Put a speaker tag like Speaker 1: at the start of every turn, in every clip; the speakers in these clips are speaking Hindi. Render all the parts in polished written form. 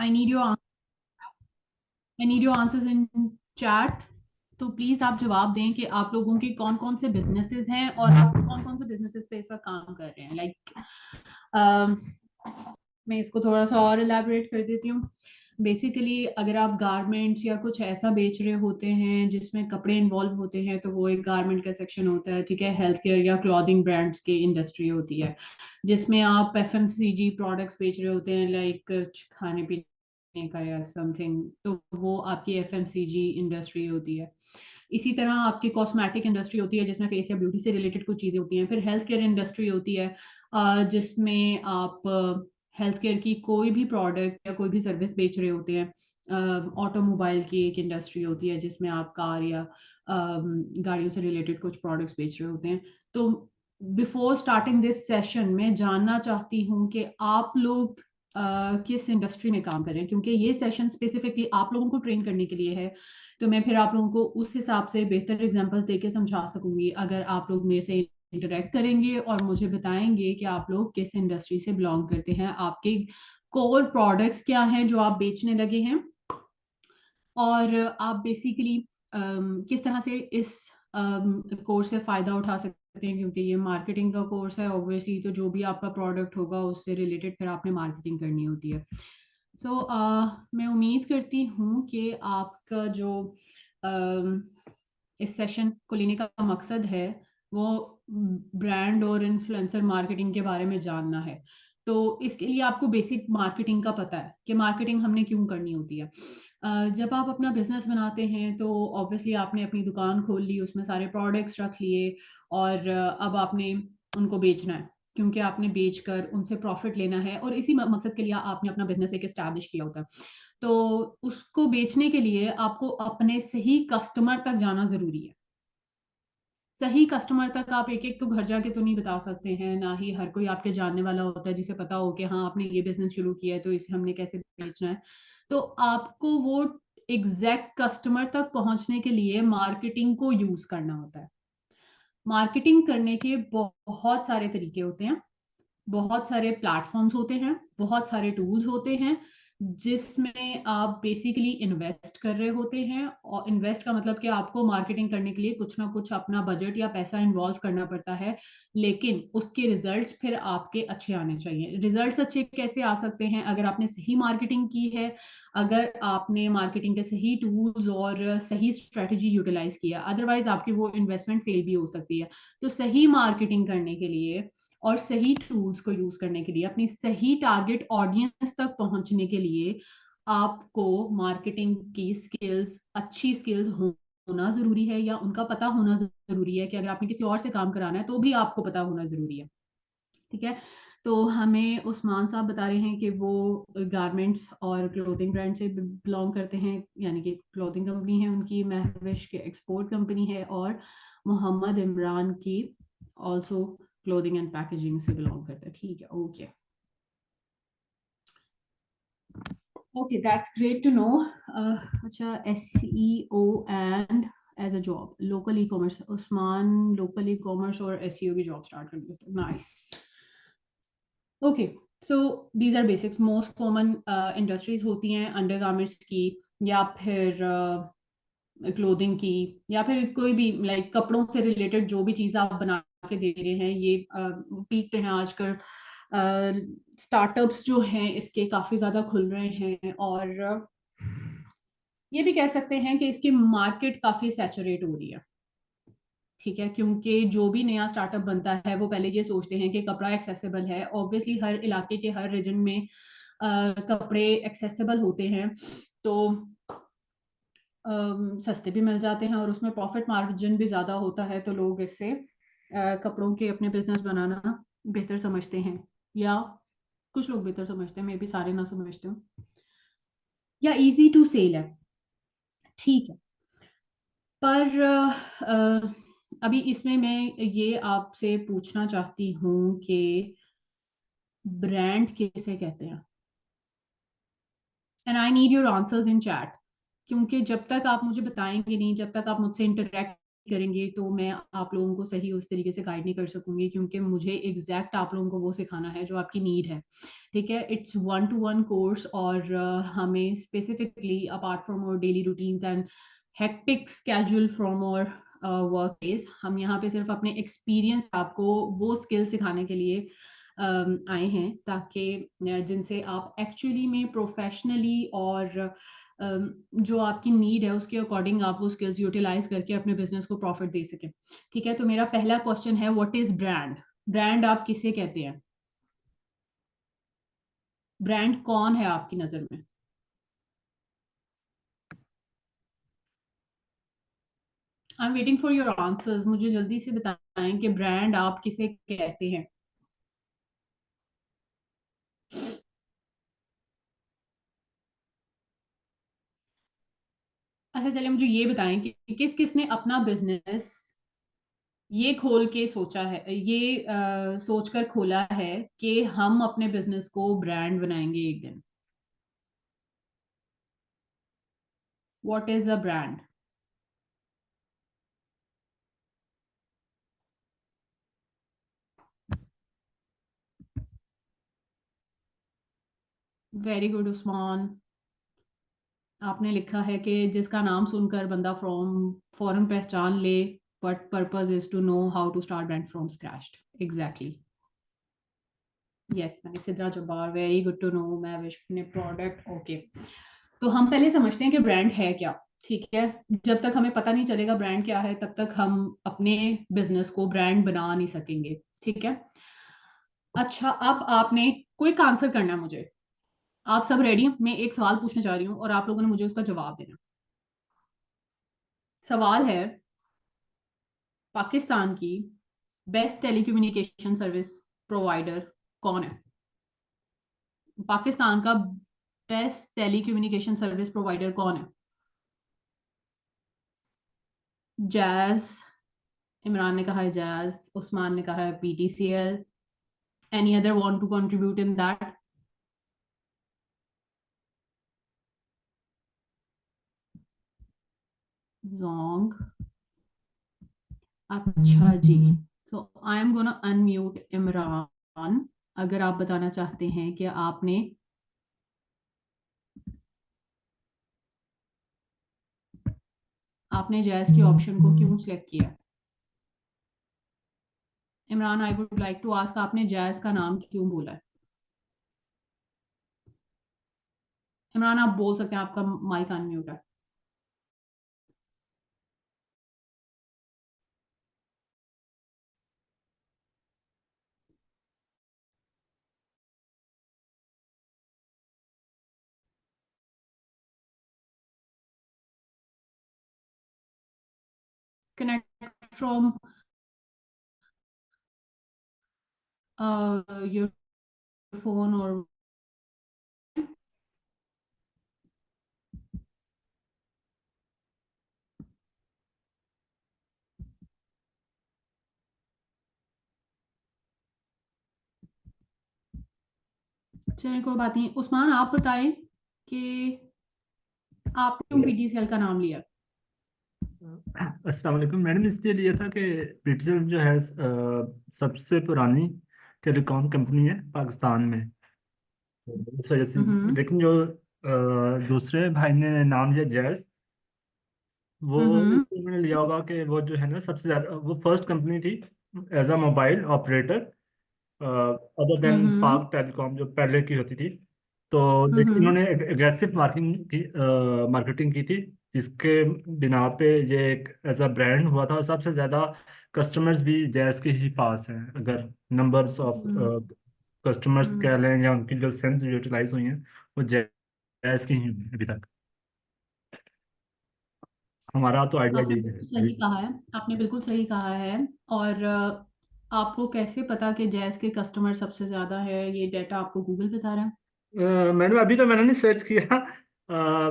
Speaker 1: I need your I need your answers in chat. तो प्लीज आप जवाब दें कि आप लोगों के कौन कौन से बिजनेसेस हैं और आप कौन कौन से बिजनेसेस पे इस वक्त काम कर रहे हैं। मैं इसको थोड़ा सा और इलेबोरेट कर देती हूँ। बेसिकली अगर आप गारमेंट्स या कुछ ऐसा बेच रहे होते हैं जिसमें कपड़े इन्वॉल्व होते हैं तो वो एक गारमेंट का सेक्शन होता है, ठीक है। हेल्थ केयर या क्लॉथिंग ब्रांड्स की इंडस्ट्री होती है जिसमें आप एफएमसीजी प्रोडक्ट्स बेच रहे होते हैं, लाइक खाने पीने का या समथिंग, तो वो आपकी एफएमसीजी इंडस्ट्री होती है। इसी तरह आपकी कॉस्मेटिक इंडस्ट्री होती है जिसमें फेस या ब्यूटी से रिलेटेड कुछ चीज़ें होती हैं। फिर हेल्थ केयर इंडस्ट्री होती है जिसमें आप हेल्थ केयर की कोई भी प्रोडक्ट या कोई भी सर्विस बेच रहे होते हैं। ऑटोमोबाइल की एक इंडस्ट्री होती है जिसमें आप कार या गाड़ियों से रिलेटेड कुछ प्रोडक्ट्स बेच रहे होते हैं। तो बिफोर स्टार्टिंग दिस सेशन मैं जानना चाहती हूँ कि आप लोग किस इंडस्ट्री में काम कर रहे हैं, क्योंकि ये सेशन स्पेसिफिकली आप लोगों को ट्रेन करने के लिए है। तो मैं फिर आप लोगों को उस हिसाब से बेहतर एग्जांपल देके समझा सकूंगी अगर आप लोग मेरे से इंटरेक्ट करेंगे और मुझे बताएंगे कि आप लोग किस इंडस्ट्री से बिलोंग करते हैं, आपके कोर प्रोडक्ट्स क्या हैं जो आप बेचने लगे हैं, और आप बेसिकली किस तरह से इस कोर्स से फ़ायदा उठा सकते हैं, क्योंकि ये मार्केटिंग का कोर्स है ऑब्वियसली। तो जो भी आपका प्रोडक्ट होगा उससे रिलेटेड फिर आपने मार्केटिंग करनी होती है। मैं उम्मीद करती हूँ कि आपका जो इस सेशन को लेने का मकसद है वो ब्रांड और इन्फ्लुएंसर मार्केटिंग के बारे में जानना है। तो इसके लिए आपको बेसिक मार्केटिंग का पता है कि मार्केटिंग हमने क्यों करनी होती है। जब आप अपना बिजनेस बनाते हैं तो ऑब्वियसली आपने अपनी दुकान खोल ली, उसमें सारे प्रोडक्ट्स रख लिए और अब आपने उनको बेचना है, क्योंकि आपने बेचकर उनसे प्रॉफिट लेना है और इसी मकसद के लिए आपने अपना बिजनेस एक एस्टैब्लिश किया होता है। तो उसको बेचने के लिए आपको अपने सही कस्टमर तक जाना जरूरी है। सही कस्टमर तक आप एक एक तो घर जाके तो नहीं बता सकते हैं, ना ही हर कोई आपके जानने वाला होता है जिसे पता हो कि हाँ आपने ये बिजनेस शुरू किया है तो इसे हमने कैसे बेचना है। तो आपको वो एग्जैक्ट कस्टमर तक पहुंचने के लिए मार्केटिंग को यूज करना होता है। मार्केटिंग करने के बहुत सारे तरीके होते हैं, बहुत सारे प्लेटफॉर्म्स होते हैं, बहुत सारे टूल्स होते हैं जिसमें आप बेसिकली इन्वेस्ट कर रहे होते हैं। और इन्वेस्ट का मतलब कि आपको मार्केटिंग करने के लिए कुछ ना कुछ अपना बजट या पैसा इन्वॉल्व करना पड़ता है, लेकिन उसके रिजल्ट्स फिर आपके अच्छे आने चाहिए। रिजल्ट्स अच्छे कैसे आ सकते हैं? अगर आपने सही मार्केटिंग की है, अगर आपने मार्केटिंग के सही टूल्स और सही स्ट्रेटजी यूटिलाइज किया, अदरवाइज आपकी वो इन्वेस्टमेंट फेल भी हो सकती है। तो सही मार्केटिंग करने के लिए और सही टूल्स को यूज करने के लिए, अपनी सही टारगेट ऑडियंस तक पहुंचने के लिए आपको मार्केटिंग की स्किल्स, अच्छी स्किल्स होना जरूरी है, या उनका पता होना जरूरी है कि अगर आपने किसी और से काम कराना है तो भी आपको पता होना जरूरी है। ठीक है। तो हमें उस्मान साहब बता रहे हैं कि वो गारमेंट्स और क्लोथिंग ब्रांड से बिलोंग करते हैं, यानी कि क्लोथिंग कंपनी है उनकी, महविश के एक्सपोर्ट कंपनी है, और मोहम्मद इमरान की ऑल्सो क्लोथिंग एंड पैकेजिंग से बिलोंग करता है। ठीक है, okay okay, that's great to know. अच्छा, SEO and as a job, local e-commerce, Usman local e-commerce और एसईओ की जॉब स्टार्ट कर दी। Nice. Okay, so these are basics. Most common industries होती हैं अंडरगारमेंट्स की, या फिर क्लोथिंग की, या फिर कोई भी लाइक कपड़ों से रिलेटेड जो भी चीज़ आप बना के दे रहे हैं। ये पीक पे हैं आजकल। स्टार्टअप्स जो हैं इसके काफ़ी ज़्यादा खुल रहे हैं, और ये भी कह सकते हैं कि इसकी मार्केट काफ़ी सैचुरेट हो रही है। ठीक है, क्योंकि जो भी नया स्टार्टअप बनता है वो पहले ये सोचते हैं कि कपड़ा एक्सेसिबल है। ऑब्वियसली हर इलाके के हर रीजन में कपड़े एक्सेसिबल होते हैं, तो सस्ते भी मिल जाते हैं और उसमें प्रॉफिट मार्जिन भी ज़्यादा होता है। तो लोग इससे कपड़ों के अपने बिजनेस बनाना बेहतर समझते हैं, या कुछ लोग बेहतर समझते हैं, मे बी सारे ना समझते हो, या इजी टू सेल है। ठीक है, पर अभी इसमें मैं ये आपसे पूछना चाहती हूँ कि ब्रांड किसे कहते हैं, and I need your answers in chat. क्योंकि जब तक आप मुझे बताएंगे नहीं, जब तक आप मुझसे इंटरेक्ट करेंगे तो मैं आप लोगों को सही उस तरीके से गाइड नहीं कर सकूंगी, क्योंकि मुझे एग्जैक्ट आप लोगों को वो सिखाना है जो आपकी नीड है। ठीक है, इट्स 1-to-1 कोर्स, और हमें specifically apart from our daily routines and hectic schedule from our work days, हम यहाँ पे सिर्फ अपने एक्सपीरियंस आपको वो स्किल सिखाने के लिए आए हैं, ताकि जिनसे आप एक्चुअली में प्रोफेशनली और जो आपकी नीड है उसके अकॉर्डिंग आप वो स्किल्स यूटिलाइज करके अपने बिजनेस को प्रॉफिट दे सकें। ठीक है, तो मेरा पहला क्वेश्चन है, व्हाट इज ब्रांड? ब्रांड आप किसे कहते हैं? ब्रांड कौन है आपकी नजर में? I am waiting for your answers, मुझे जल्दी से बताएं कि ब्रांड आप किसे कहते हैं। अच्छा चलिए, मुझे ये बताएं कि किस किस ने अपना बिजनेस ये खोल के सोचा है, ये सोचकर खोला है कि हम अपने बिजनेस को ब्रांड बनाएंगे एक दिन। What is a brand? Very good Usman, आपने लिखा है कि जिसका नाम सुनकर बंदा फ्रॉम फॉरन पहचान ले, but purpose is to know how to start brand from scratch. Exactly, yes, मैंने Sidra Jabbar, very good to know. मैं विश ने प्रोडक्ट, ओके। तो हम पहले समझते हैं कि ब्रांड है क्या। ठीक है, जब तक हमें पता नहीं चलेगा ब्रांड क्या है, तब तक हम अपने बिजनेस को ब्रांड बना नहीं सकेंगे। ठीक है, अच्छा, अब आपने क्विक आंसर करना है मुझे। आप सब रेडी? मैं एक सवाल पूछने जा रही हूँ और आप लोगों ने मुझे उसका जवाब देना। सवाल है, पाकिस्तान की बेस्ट टेलीकम्युनिकेशन सर्विस प्रोवाइडर कौन है? पाकिस्तान का बेस्ट टेलीकम्युनिकेशन सर्विस प्रोवाइडर कौन है? जैज, इमरान ने कहा है जैज, उस्मान ने कहा है PTCL. Any other want to contribute in that? जोंग, अच्छा जी। तो I am gonna unmute Imran, अगर आप बताना चाहते हैं कि आपने जैज के ऑप्शन को क्यों सिलेक्ट किया? Imran, I would like to ask, आपने जैज का नाम क्यों बोला है? इमरान, आप बोल सकते हैं, आपका माइक अनम्यूट है। कनेक्ट फ्रॉम योर फोन और चलिए, कोई बात नहीं। उस्मान, आप बताएं कि आप क्यों पीटीसीएल का नाम लिया?
Speaker 2: अस्सलाम वालेकुम मैडम। इसके लिए था कि ब्रिटिश जो है सबसे पुरानी टेलीकॉम कंपनी है पाकिस्तान में। तो इस वजह से,
Speaker 1: हम्म।
Speaker 2: लेकिन जो दूसरे भाई ने नाम लिया जैज, वो
Speaker 1: हम्म।
Speaker 2: इसलिए मैंने लिया होगा कि वो जो है ना सबसे ज़्यादा वो फर्स्ट कंपनी थी as a mobile operator, other than
Speaker 1: hmm.
Speaker 2: Pak telecom जो पहले की होती थी। तो लेकिन
Speaker 1: हम्म।
Speaker 2: इन्होंने एग्रेसिव मार्केटिंग की थी, जिसके बिना पे ये एक एज अ ब्रांड हुआ था। और सबसे ज़्यादा कस्टमर्स भी जैस के ही पास हैं, अगर नंबर्स ऑफ
Speaker 1: हम्म।
Speaker 2: कस्टमर्स
Speaker 1: हम्म।
Speaker 2: कह लें या उनकी जो सेंस यूटिलाइज हुई हैं वो जैस की ही हुई हैं अभी तक। हमारा तो आइडिया
Speaker 1: आपने
Speaker 2: यही
Speaker 1: बिल्कुल
Speaker 2: है।
Speaker 1: सही कहा है, आपने बिल्कुल सही कहा है। और आपको कैसे पता कि जैस के कस्टमर सबसे ज्यादा है? ये डाटा आपको गूगल बता रहा है?
Speaker 2: मैडम अभी तो मैंने नहीं सर्च किया।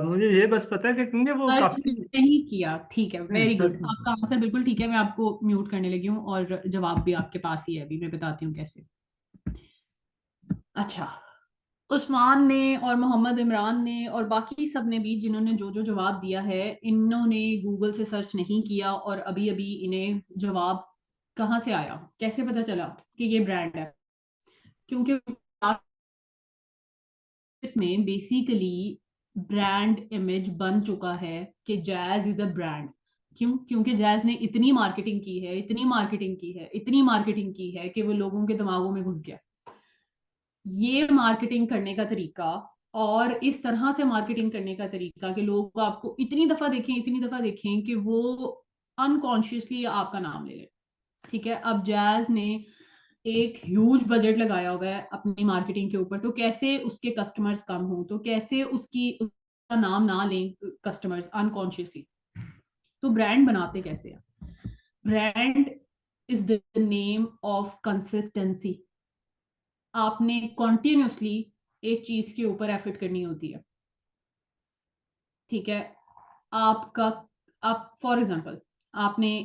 Speaker 2: मुझे ये बस पता है कि क्योंकि वो
Speaker 1: सर्च
Speaker 2: काफ़ी
Speaker 1: नहीं किया? ठीक है,
Speaker 2: नहीं
Speaker 1: वेरी गुड,
Speaker 2: सर्च नहीं
Speaker 1: आपका आंसर बिल्कुल ठीक है। मैं आपको म्यूट करने लगी हूँ और जवाब भी आपके पास ही है, अभी मैं बताती हूँ कैसे। अच्छा, उस्मान ने और मोहम्मद इमरान ने और बाकी सब ने भी, जिन्होंने जो जो जवाब दिया है, इन्होंने गूगल से सर्च नहीं किया और अभी अभी इन्हें जवाब कहाँ से आया, कैसे पता चला कि ये ब्रांड है? क्योंकि इसमें बेसिकली ब्रांड इमेज बन चुका है कि जैज इज अ ब्रांड। क्यों? क्योंकि जैज ने इतनी मार्केटिंग की है, इतनी मार्केटिंग की है, इतनी मार्केटिंग की है कि वो लोगों के दिमागों में घुस गया। ये मार्केटिंग करने का तरीका, और इस तरह से मार्केटिंग करने का तरीका कि लोग आपको इतनी दफा देखें, इतनी दफा देखें कि वो अनकॉन्शियसली आपका नाम ले लें। ठीक है, अब जैज ने एक ह्यूज बजट लगाया हुआ है अपनी मार्केटिंग के ऊपर, तो कैसे उसके कस्टमर्स कम हो, तो कैसे उसका नाम ना लें कस्टमर्स अनकॉन्शियसली। तो ब्रांड बनाते कैसे हैं? Brand is the name of consistency. आपने कॉन्टिन्यूसली एक चीज के ऊपर एफर्ट करनी होती है। ठीक है, आपका, आप फॉर एग्जांपल, आपने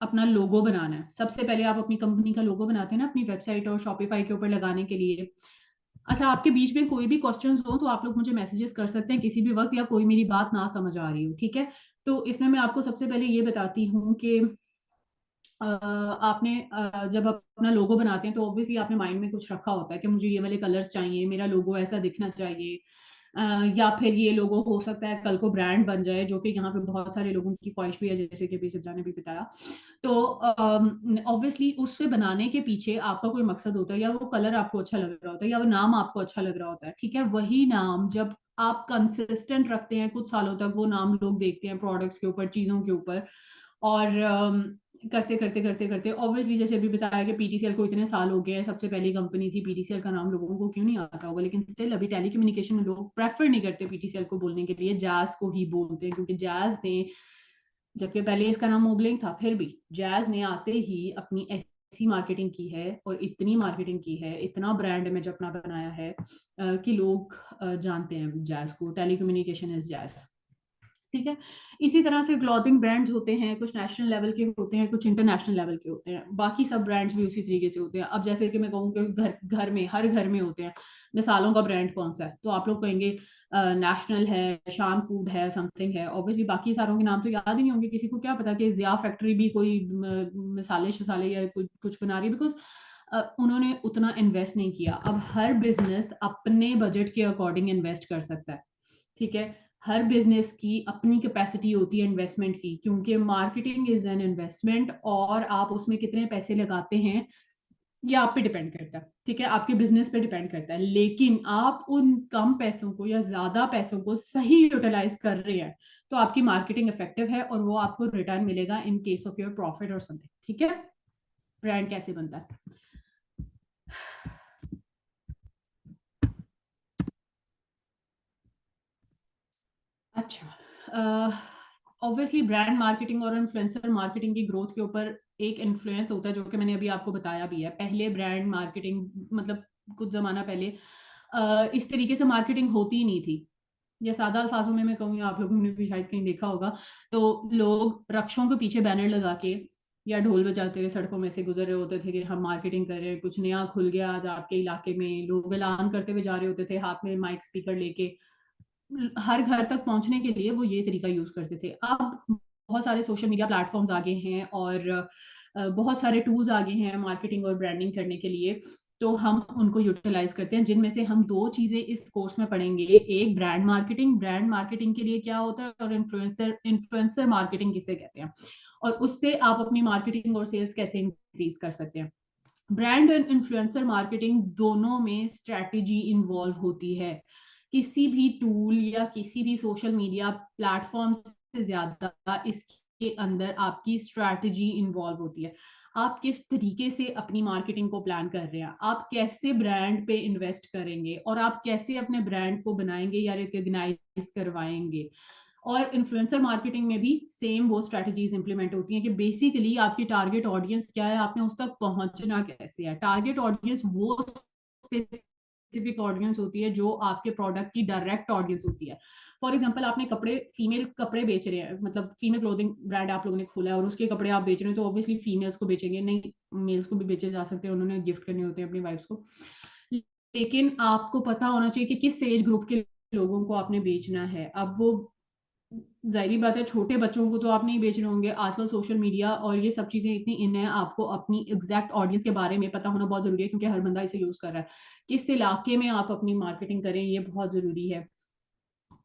Speaker 1: अपना लोगो बनाना है। सबसे पहले आप अपनी कंपनी का लोगो बनाते हैं ना अपनी वेबसाइट और शॉपिफाई के ऊपर लगाने के लिए। अच्छा, आपके बीच में कोई भी क्वेश्चंस हो तो आप लोग मुझे मैसेजेस कर सकते हैं किसी भी वक्त, या कोई मेरी बात ना समझ आ रही हो, ठीक है? तो इसमें मैं आपको सबसे पहले ये बताती हूँ कि आपने जब आप अपना लोगो बनाते हैं तो ऑब्वियसली आपने माइंड में कुछ रखा होता है कि मुझे ये वाले कलर्स चाहिए, मेरा लोगो ऐसा दिखना चाहिए। या फिर ये लोगो हो सकता है कल को ब्रांड बन जाए, जो कि यहाँ पे बहुत सारे लोगों की ख्वाहिश भी है, जैसे कि अभी सिद्रा ने भी बताया। तो ऑब्वियसली उससे बनाने के पीछे आपका कोई मकसद होता है, या वो कलर आपको अच्छा लग रहा होता है, या वो नाम आपको अच्छा लग रहा होता है। ठीक है, वही नाम जब आप कंसिस्टेंट रखते हैं कुछ सालों तक, वो नाम लोग देखते हैं प्रोडक्ट्स के ऊपर, चीजों के ऊपर, और करते करते करते करते ऑब्वियसली, जैसे अभी बताया कि पीटीसीएल को इतने साल हो गए हैं, सबसे पहली कंपनी थी, पीटीसीएल का नाम लोगों को क्यों नहीं आता होगा, लेकिन स्टिल अभी टेलीकम्युनिकेशन में लोग प्रेफर नहीं करते पीटीसीएल को बोलने के लिए, जैज को ही बोलते हैं, क्योंकि जैज ने, जबकि पहले इसका नाम मोबलिंग था, फिर भी जैज ने आते ही अपनी ऐसी मार्केटिंग की है और इतनी मार्केटिंग की है, इतना ब्रांड इमेज अपना बनाया है कि लोग जानते हैं जैज को, टेलीकम्युनिकेशन इज जैज। ठीक है, इसी तरह से क्लॉथिंग ब्रांड्स होते हैं, कुछ नेशनल लेवल के होते हैं, कुछ इंटरनेशनल लेवल के होते हैं, बाकी सब ब्रांड्स भी उसी तरीके से होते हैं। अब जैसे कि मैं कहूँ कि घर घर में, हर घर में होते हैं। मिसालों का ब्रांड कौन सा है, तो आप लोग कहेंगे नेशनल है, शान फूड है, समथिंग है। ऑब्वियसली बाकी सारों के नाम तो याद ही नहीं होंगे, किसी को क्या पता कि जिया फैक्ट्री भी कोई मिसाले शसाले या कुछ बना रही है, बिकॉज उन्होंने उतना इन्वेस्ट नहीं किया। अब हर बिजनेस अपने बजट के अकॉर्डिंग इन्वेस्ट कर सकता है। ठीक है, हर बिजनेस की अपनी कैपेसिटी होती है इन्वेस्टमेंट की, क्योंकि मार्केटिंग इज एन इन्वेस्टमेंट, और आप उसमें कितने पैसे लगाते हैं ये आप पे डिपेंड करता है। ठीक है, आपके बिजनेस पे डिपेंड करता है, लेकिन आप उन कम पैसों को या ज्यादा पैसों को सही यूटिलाइज कर रहे हैं तो आपकी मार्केटिंग इफेक्टिव है, और वो आपको रिटर्न मिलेगा in case of your profit और समथिंग। ठीक है, ब्रांड कैसे बनता है? अच्छा, ऑब्वियसली ब्रांड मार्केटिंग और इन्फ्लुएंसर मार्केटिंग की ग्रोथ के ऊपर एक इन्फ्लुएंस होता है, जो कि मैंने अभी आपको बताया भी है। पहले ब्रांड मार्केटिंग, मतलब कुछ जमाना पहले इस तरीके से मार्केटिंग होती ही नहीं थी। या सादा अल्फाजों में मैं कहूँ, या आप लोगों ने भी शायद कहीं देखा होगा, तो लोग रक्षों के पीछे बैनर लगा के या ढोल बजाते हुए सड़कों में से गुजर रहे होते थे कि हम मार्केटिंग कर रहे हैं, कुछ नया खुल गया आज आपके इलाके में। लोग ऐलान करते हुए जा रहे होते थे हाथ में माइक स्पीकर लेके, हर घर तक पहुंचने के लिए वो ये तरीका यूज करते थे। अब बहुत सारे सोशल मीडिया प्लेटफॉर्म्स आगे हैं, और बहुत सारे टूल्स आगे हैं मार्केटिंग और ब्रांडिंग करने के लिए, तो हम उनको यूटिलाइज करते हैं, जिनमें से हम दो चीजें इस कोर्स में पढ़ेंगे। एक ब्रांड मार्केटिंग, ब्रांड मार्केटिंग के लिए क्या होता है, और इन्फ्लुएंसर इन्फ्लुएंसर मार्केटिंग किसे कहते हैं, और उससे आप अपनी मार्केटिंग और सेल्स कैसे इंक्रीज कर सकते हैं। ब्रांड एंड इन्फ्लुएंसर मार्केटिंग दोनों में स्ट्रैटेजी इन्वॉल्व होती है। किसी भी टूल या किसी भी सोशल मीडिया प्लेटफॉर्म से ज्यादा इसके अंदर आपकी स्ट्रैटेजी इन्वॉल्व होती है। आप किस तरीके से अपनी मार्केटिंग को प्लान कर रहे हैं, आप कैसे ब्रांड पे इन्वेस्ट करेंगे, और आप कैसे अपने ब्रांड को बनाएंगे या रिकॉग्नाइज करवाएंगे। और इन्फ्लुएंसर मार्केटिंग में भी सेम वो स्ट्रेटजीज इंप्लीमेंट होती हैं कि बेसिकली आपकी टारगेट ऑडियंस क्या है, आपने उस तक पहुंचना कैसे है। टारगेट ऑडियंस वो स्पेसिफिक ऑडियंस होती है जो आपके प्रोडक्ट की डायरेक्ट ऑडियंस होती है। फॉर एग्जाम्पल, आपने कपड़े, फीमेल कपड़े बेच रहे हैं, मतलब फीमेल क्लोथिंग ब्रांड आप लोगों ने खोला है और उसके कपड़े आप बेच रहे हैं, तो ऑब्वियसली फीमेल्स को बेचेंगे नहीं, मेल्स को भी बेचे जा सकते हैं, उन्होंने गिफ्ट करने होते हैं अपनी वाइफ्स को। लेकिन आपको पता होना चाहिए कि किस एज ग्रुप के लोगों को आपने बेचना है। अब वो जाहिर बात है, छोटे बच्चों को तो आप नहीं बेच रहे होंगे। आजकल सोशल मीडिया और ये सब चीजें इतनी इन है, आपको अपनी एग्जैक्ट ऑडियंस के बारे में पता होना बहुत जरूरी है, क्योंकि हर बंदा इसे यूज कर रहा है। किस इलाके में आप अपनी मार्केटिंग करें, ये बहुत जरूरी है।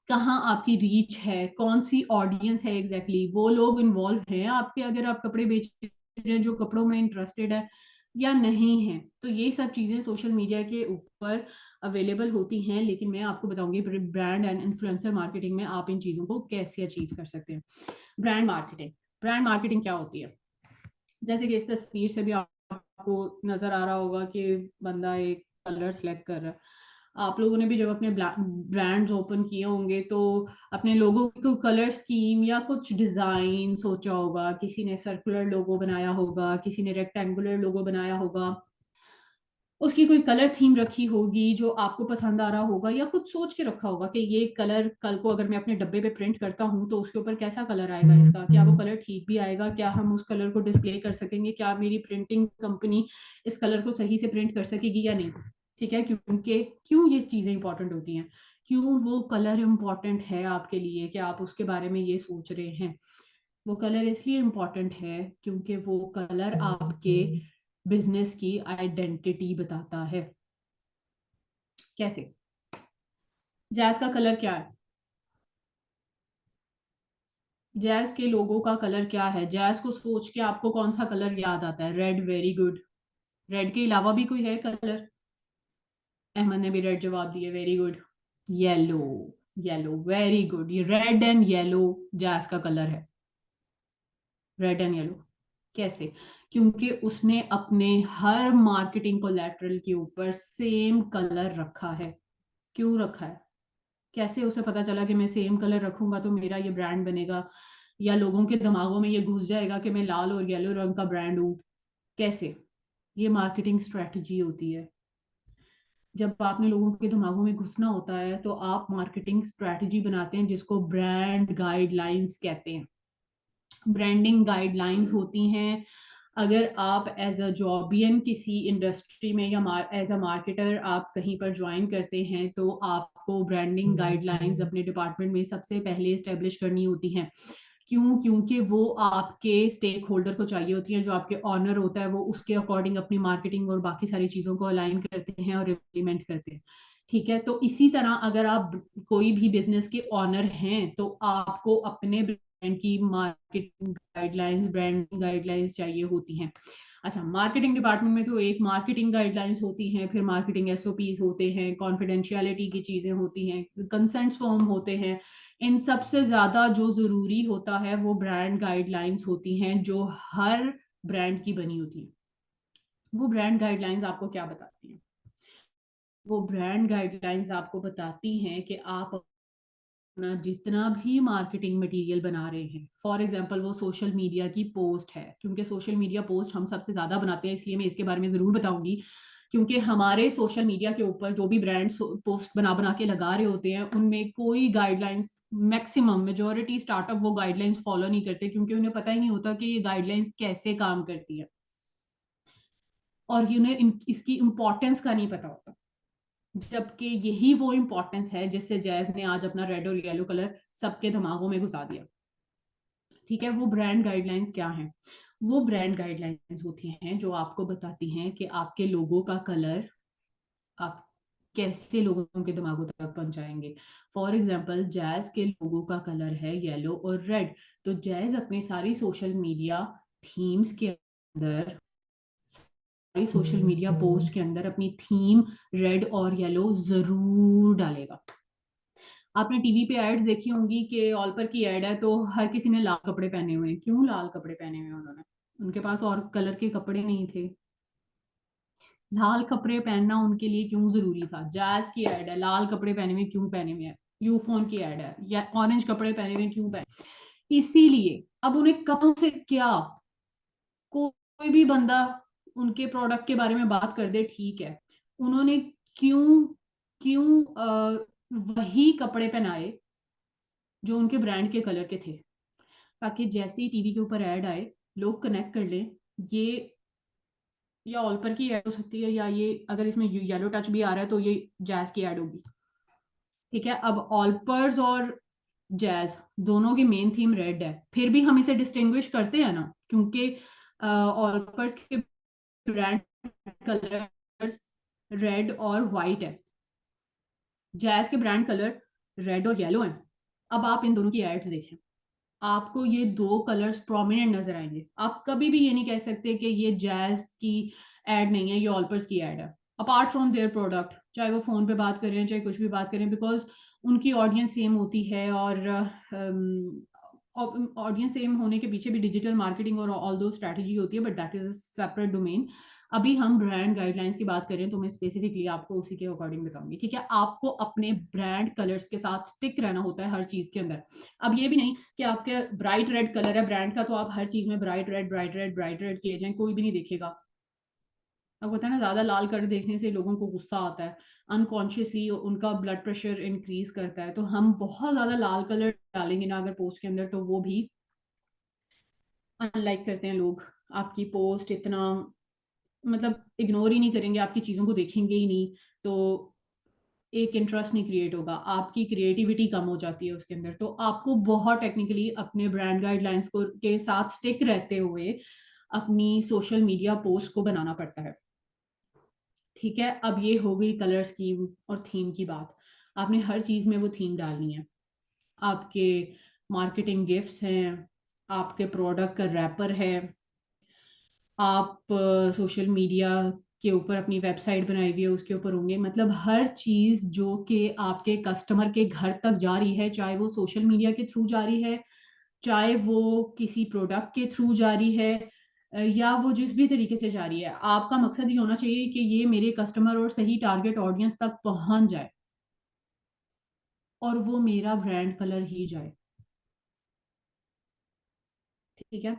Speaker 1: कहाँ आपकी रीच है, कौन सी ऑडियंस है एग्जैक्टली exactly, वो लोग इन्वॉल्व हैं आपके, अगर आप कपड़े बेच रहे हैं, जो कपड़ों में इंटरेस्टेड है या नहीं है। तो ये सब चीजें सोशल मीडिया के ऊपर अवेलेबल होती हैं। लेकिन मैं आपको बताऊंगी ब्रांड एंड इन्फ्लुएंसर मार्केटिंग में आप इन चीजों को कैसे अचीव कर सकते हैं। ब्रांड मार्केटिंग, ब्रांड मार्केटिंग क्या होती है? जैसे कि इस तस्वीर से भी आपको नजर आ रहा होगा कि बंदा एक कलर सेलेक्ट कर रहा है। आप लोगों ने भी जब अपने ब्रांड्स ओपन किए होंगे तो अपने लोगों को कलर स्कीम या कुछ डिजाइन सोचा होगा। किसी ने सर्कुलर लोगो बनाया होगा, किसी ने रेक्टेंगुलर लोगो बनाया होगा, उसकी कोई कलर थीम रखी होगी जो आपको पसंद आ रहा होगा, या कुछ सोच के रखा होगा कि ये कलर कल को अगर मैं अपने डब्बे पे प्रिंट करता हूँ तो उसके ऊपर कैसा कलर आएगा इसका, क्या वो कलर ठीक भी आएगा, क्या हम उस कलर को डिस्प्ले कर सकेंगे, क्या मेरी प्रिंटिंग कंपनी इस कलर को सही से प्रिंट कर सकेगी या नहीं। ठीक है, क्योंकि क्यों ये चीजें इंपॉर्टेंट होती हैं, क्यों वो कलर इंपॉर्टेंट है आपके लिए कि आप उसके बारे में ये सोच रहे हैं। वो कलर इसलिए इम्पोर्टेंट है क्योंकि वो कलर आपके बिजनेस की आइडेंटिटी बताता है। कैसे? जैज का कलर क्या है? जैज के लोगों का कलर क्या है? जैज को सोच के आपको कौन सा कलर याद आता है? Red, very good. रेड के अलावा भी कोई है कलर? अहमद ने भी रेड जवाब दिए, very good. Yellow, yellow, very good. ये रेड एंड येलो जैज का कलर है, रेड एंड येलो। कैसे? क्योंकि उसने अपने हर मार्केटिंग कोलैटरल के ऊपर सेम कलर रखा है। क्यों रखा है? कैसे उसे पता चला कि मैं सेम कलर रखूंगा तो मेरा ये ब्रांड बनेगा, या लोगों के दिमागों में ये घुस जाएगा कि मैं लाल और येलो रंग का ब्रांड हूं? कैसे? ये मार्केटिंग स्ट्रेटजी होती है। जब आपने लोगों के दिमागों में घुसना होता है तो आप मार्केटिंग स्ट्रेटजी बनाते हैं, जिसको ब्रांड गाइडलाइंस कहते हैं। ब्रांडिंग गाइडलाइंस होती हैं। अगर आप एज अ जॉबियन किसी इंडस्ट्री में या एज अ मार्केटर आप कहीं पर ज्वाइन करते हैं तो आपको ब्रांडिंग गाइडलाइंस अपने डिपार्टमेंट में सबसे पहले इस्टेब्लिश करनी होती हैं। क्यों? क्योंकि वो आपके स्टेक होल्डर को चाहिए होती है, जो आपके ऑनर होता है, वो उसके अकॉर्डिंग अपनी मार्केटिंग और बाकी सारी चीजों को अलाइन करते हैं और इम्प्लीमेंट करते हैं। ठीक है, तो इसी तरह अगर आप कोई भी बिजनेस के ऑनर हैं तो आपको अपने ब्रांड की मार्केटिंग गाइडलाइंस, ब्रांडिंग गाइडलाइंस चाहिए होती हैं। अच्छा, मार्केटिंग डिपार्टमेंट में तो एक मार्केटिंग गाइडलाइंस होती हैं, फिर मार्केटिंग एसओपीज होते हैं, कॉन्फिडेंशियलिटी की चीजें होती हैं, कंसेंट्स फॉर्म होते हैं। इन सबसे ज्यादा जो जरूरी होता है वो ब्रांड गाइडलाइंस होती हैं, जो हर ब्रांड की बनी होती है। वो ब्रांड गाइडलाइंस आपको क्या बताती हैं? वो ब्रांड गाइडलाइंस आपको बताती हैं कि आप अपना जितना भी मार्केटिंग मटेरियल बना रहे हैं, फॉर एग्जांपल वो सोशल मीडिया की पोस्ट है, क्योंकि सोशल मीडिया पोस्ट हम सबसे ज्यादा बनाते हैं, इसलिए मैं इसके बारे में जरूर बताऊंगी। क्योंकि हमारे सोशल मीडिया के ऊपर जो भी ब्रांड्स पोस्ट बना बना के लगा रहे होते हैं, उनमें कोई गाइडलाइंस, मैक्सिमम मेजोरिटी स्टार्टअप वो गाइडलाइंस फॉलो नहीं करते, क्योंकि उन्हें पता ही नहीं होता कि ये गाइडलाइंस कैसे काम करती है, और उन्हें इसकी इंपॉर्टेंस का नहीं पता होता। जबकि यही वो इंपॉर्टेंस है जिससे जैज ने आज अपना रेड और येलो कलर सबके दिमागों में घुसा दिया। ठीक है, वो ब्रांड गाइडलाइंस क्या है? वो ब्रांड गाइडलाइंस होती हैं जो आपको बताती हैं कि आपके लोगों का कलर आप कैसे लोगों के दिमागों तक पहुंचाएंगे। फॉर एग्जाम्पल, जैज के लोगों का कलर है येलो और रेड, तो जैज अपने सारी सोशल मीडिया थीम्स के अंदर, सारी सोशल मीडिया पोस्ट के अंदर अपनी थीम रेड और येलो जरूर डालेगा। आपने टीवी पे एड्स देखी होंगी कि ऑलपर की एड है तो हर किसी ने लाल कपड़े पहने हुए हैं। क्यों लाल कपड़े पहने हुए हैं उन्होंने? उनके पास और कलर के कपड़े नहीं थे। लाल कपड़े पहनना उनके लिए क्यों जरूरी था? जैज की एड है, लाल कपड़े पहने हुए क्यों पहने हुए हैं? यूफोन की एड है, या ऑरेंज कपड़े पहने हुए क्यों पहने? इसीलिए अब उन्हें कपड़ों से क्या, कोई भी बंदा उनके प्रोडक्ट के बारे में बात कर दे, ठीक है, उन्होंने क्यों क्यों वही कपड़े पहनाए जो उनके ब्रांड के कलर के थे, ताकि जैसे ही टीवी के ऊपर ऐड आए लोग कनेक्ट कर लें, ये या ऑल्पर की ऐड हो सकती है, या ये अगर इसमें येलो टच भी आ रहा है तो ये जैज की ऐड होगी। ठीक है, अब ऑल्पर्स और जैज दोनों की मेन थीम रेड है, फिर भी हम इसे डिस्टिंग्विश करते हैं ना, क्योंकि ऑल्पर्स के ब्रांड कलर्स रेड और वाइट है, जैज के ब्रांड कलर रेड और येलो हैं। अब आप इन दोनों की एड्स देखें, आपको ये दो कलर्स प्रोमिनेंट नजर आएंगे। आप कभी भी ये नहीं कह सकते कि ये जैज की एड नहीं है, ये ऑल्पर्स की एड है, अपार्ट फ्रॉम देयर प्रोडक्ट, चाहे वो फोन पे बात करें चाहे कुछ भी बात करें, बिकॉज उनकी ऑडियंस सेम होती है, और ऑडियंस सेम होने के पीछे भी डिजिटल मार्केटिंग और ऑल दो स्ट्रैटेजी होती है, but that is a separate domain. अभी हम ब्रांड गाइडलाइंस की बात करें तो मैं स्पेसिफिकली आपको उसी के अकॉर्डिंग बताऊंगी। ठीक है, आपको अपने ब्रांड कलर्स के साथ स्टिक रहना होता है हर चीज के अंदर। अब ये भी नहीं कि आपके ब्राइट रेड कलर है ब्रांड का तो आप हर चीज में bright red bright red bright red किए जाएं, कोई भी नहीं देखेगा। आपको पता है ना, ज्यादा लाल कलर देखने से लोगों को गुस्सा आता है, अनकॉन्शियसली उनका ब्लड प्रेशर इंक्रीज करता है। तो हम बहुत ज्यादा लाल कलर डालेंगे ना अगर पोस्ट के अंदर, तो वो भी अनलाइक करते हैं लोग। आपकी पोस्ट इतना मतलब इग्नोर ही नहीं करेंगे, आपकी चीजों को देखेंगे ही नहीं, तो एक इंटरेस्ट नहीं क्रिएट होगा, आपकी क्रिएटिविटी कम हो जाती है उसके अंदर। तो आपको बहुत टेक्निकली अपने ब्रांड गाइडलाइंस को के साथ स्टिक रहते हुए अपनी सोशल मीडिया पोस्ट को बनाना पड़ता है। ठीक है, अब ये हो गई कलर स्कीम और थीम की बात। आपने हर चीज में वो थीम डालनी है। आपके मार्केटिंग गिफ्ट्स हैं, आपके प्रोडक्ट का रैपर है, आप सोशल मीडिया के ऊपर अपनी वेबसाइट बनाई हुई है उसके ऊपर होंगे, मतलब हर चीज जो कि आपके कस्टमर के घर तक जा रही है, चाहे वो सोशल मीडिया के थ्रू जा रही है, चाहे वो किसी प्रोडक्ट के थ्रू जा रही है, या वो जिस भी तरीके से जा रही है, आपका मकसद ये होना चाहिए कि ये मेरे कस्टमर और सही टारगेट ऑडियंस तक पहुंच जाए, और वो मेरा ब्रांड कलर ही जाए। ठीक है,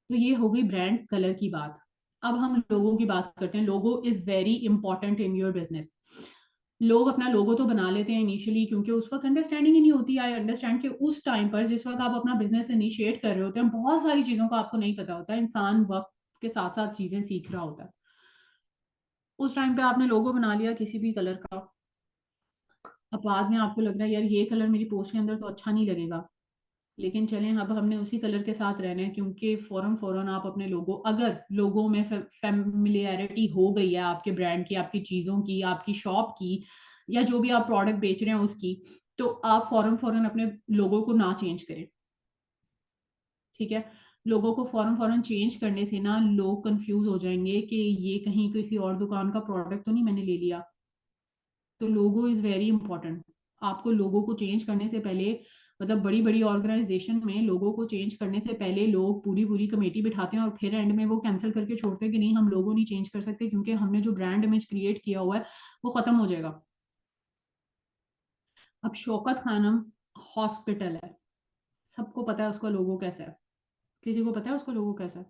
Speaker 1: तो ये हो गई ब्रांड कलर की बात। अब हम लोगों की बात करते हैं। लोगो is very important in your business. लोग अपना लोगो तो बना लेते हैं इनिशियली, क्योंकि उस वक्त अंडरस्टैंडिंग ही नहीं होती। आई अंडरस्टैंड कि उस टाइम पर जिस वक्त आप अपना बिजनेस इनिशिएट कर रहे होते हैं, बहुत सारी चीजों का आपको नहीं पता होता, इंसान वक्त के साथ साथ चीजें सीख रहा होता है। उस टाइम पे आपने लोगो बना लिया किसी भी कलर का, अब बाद में आपको लग रहा है यार ये कलर मेरी पोस्ट के अंदर तो अच्छा नहीं लगेगा, लेकिन चलें अब हमने उसी कलर के साथ रहना है, क्योंकि फौरन फौरन आप अपने लोगो, अगर लोगों में फेमिलियरिटी हो गई है आपके ब्रांड की, आपकी चीजों की, आपकी शॉप की, या जो भी आप प्रोडक्ट बेच रहे हैं उसकी, तो आप फौरन फौरन अपने लोगो को ना चेंज करें। ठीक है, लोगों को फौरन फौरन चेंज करने से ना लोग कंफ्यूज हो जाएंगे कि ये कहीं किसी और दुकान का प्रोडक्ट तो नहीं मैंने ले लिया। तो लोगो इज वेरी इंपॉर्टेंट। आपको लोगों को चेंज करने से पहले, मतलब बड़ी बड़ी ऑर्गेनाइजेशन में लोगों को चेंज करने से पहले लोग पूरी पूरी कमेटी बिठाते हैं, और फिर एंड में वो कैंसिल करके छोड़ते हैं कि नहीं हम लोगों नहीं चेंज कर सकते, क्योंकि हमने जो ब्रांड इमेज क्रिएट किया हुआ है वो खत्म हो जाएगा। अब शौकत खानम हॉस्पिटल है, सबको पता है उसका लोगो कैसा है? किसी को पता है उसका लोगो कैसा है?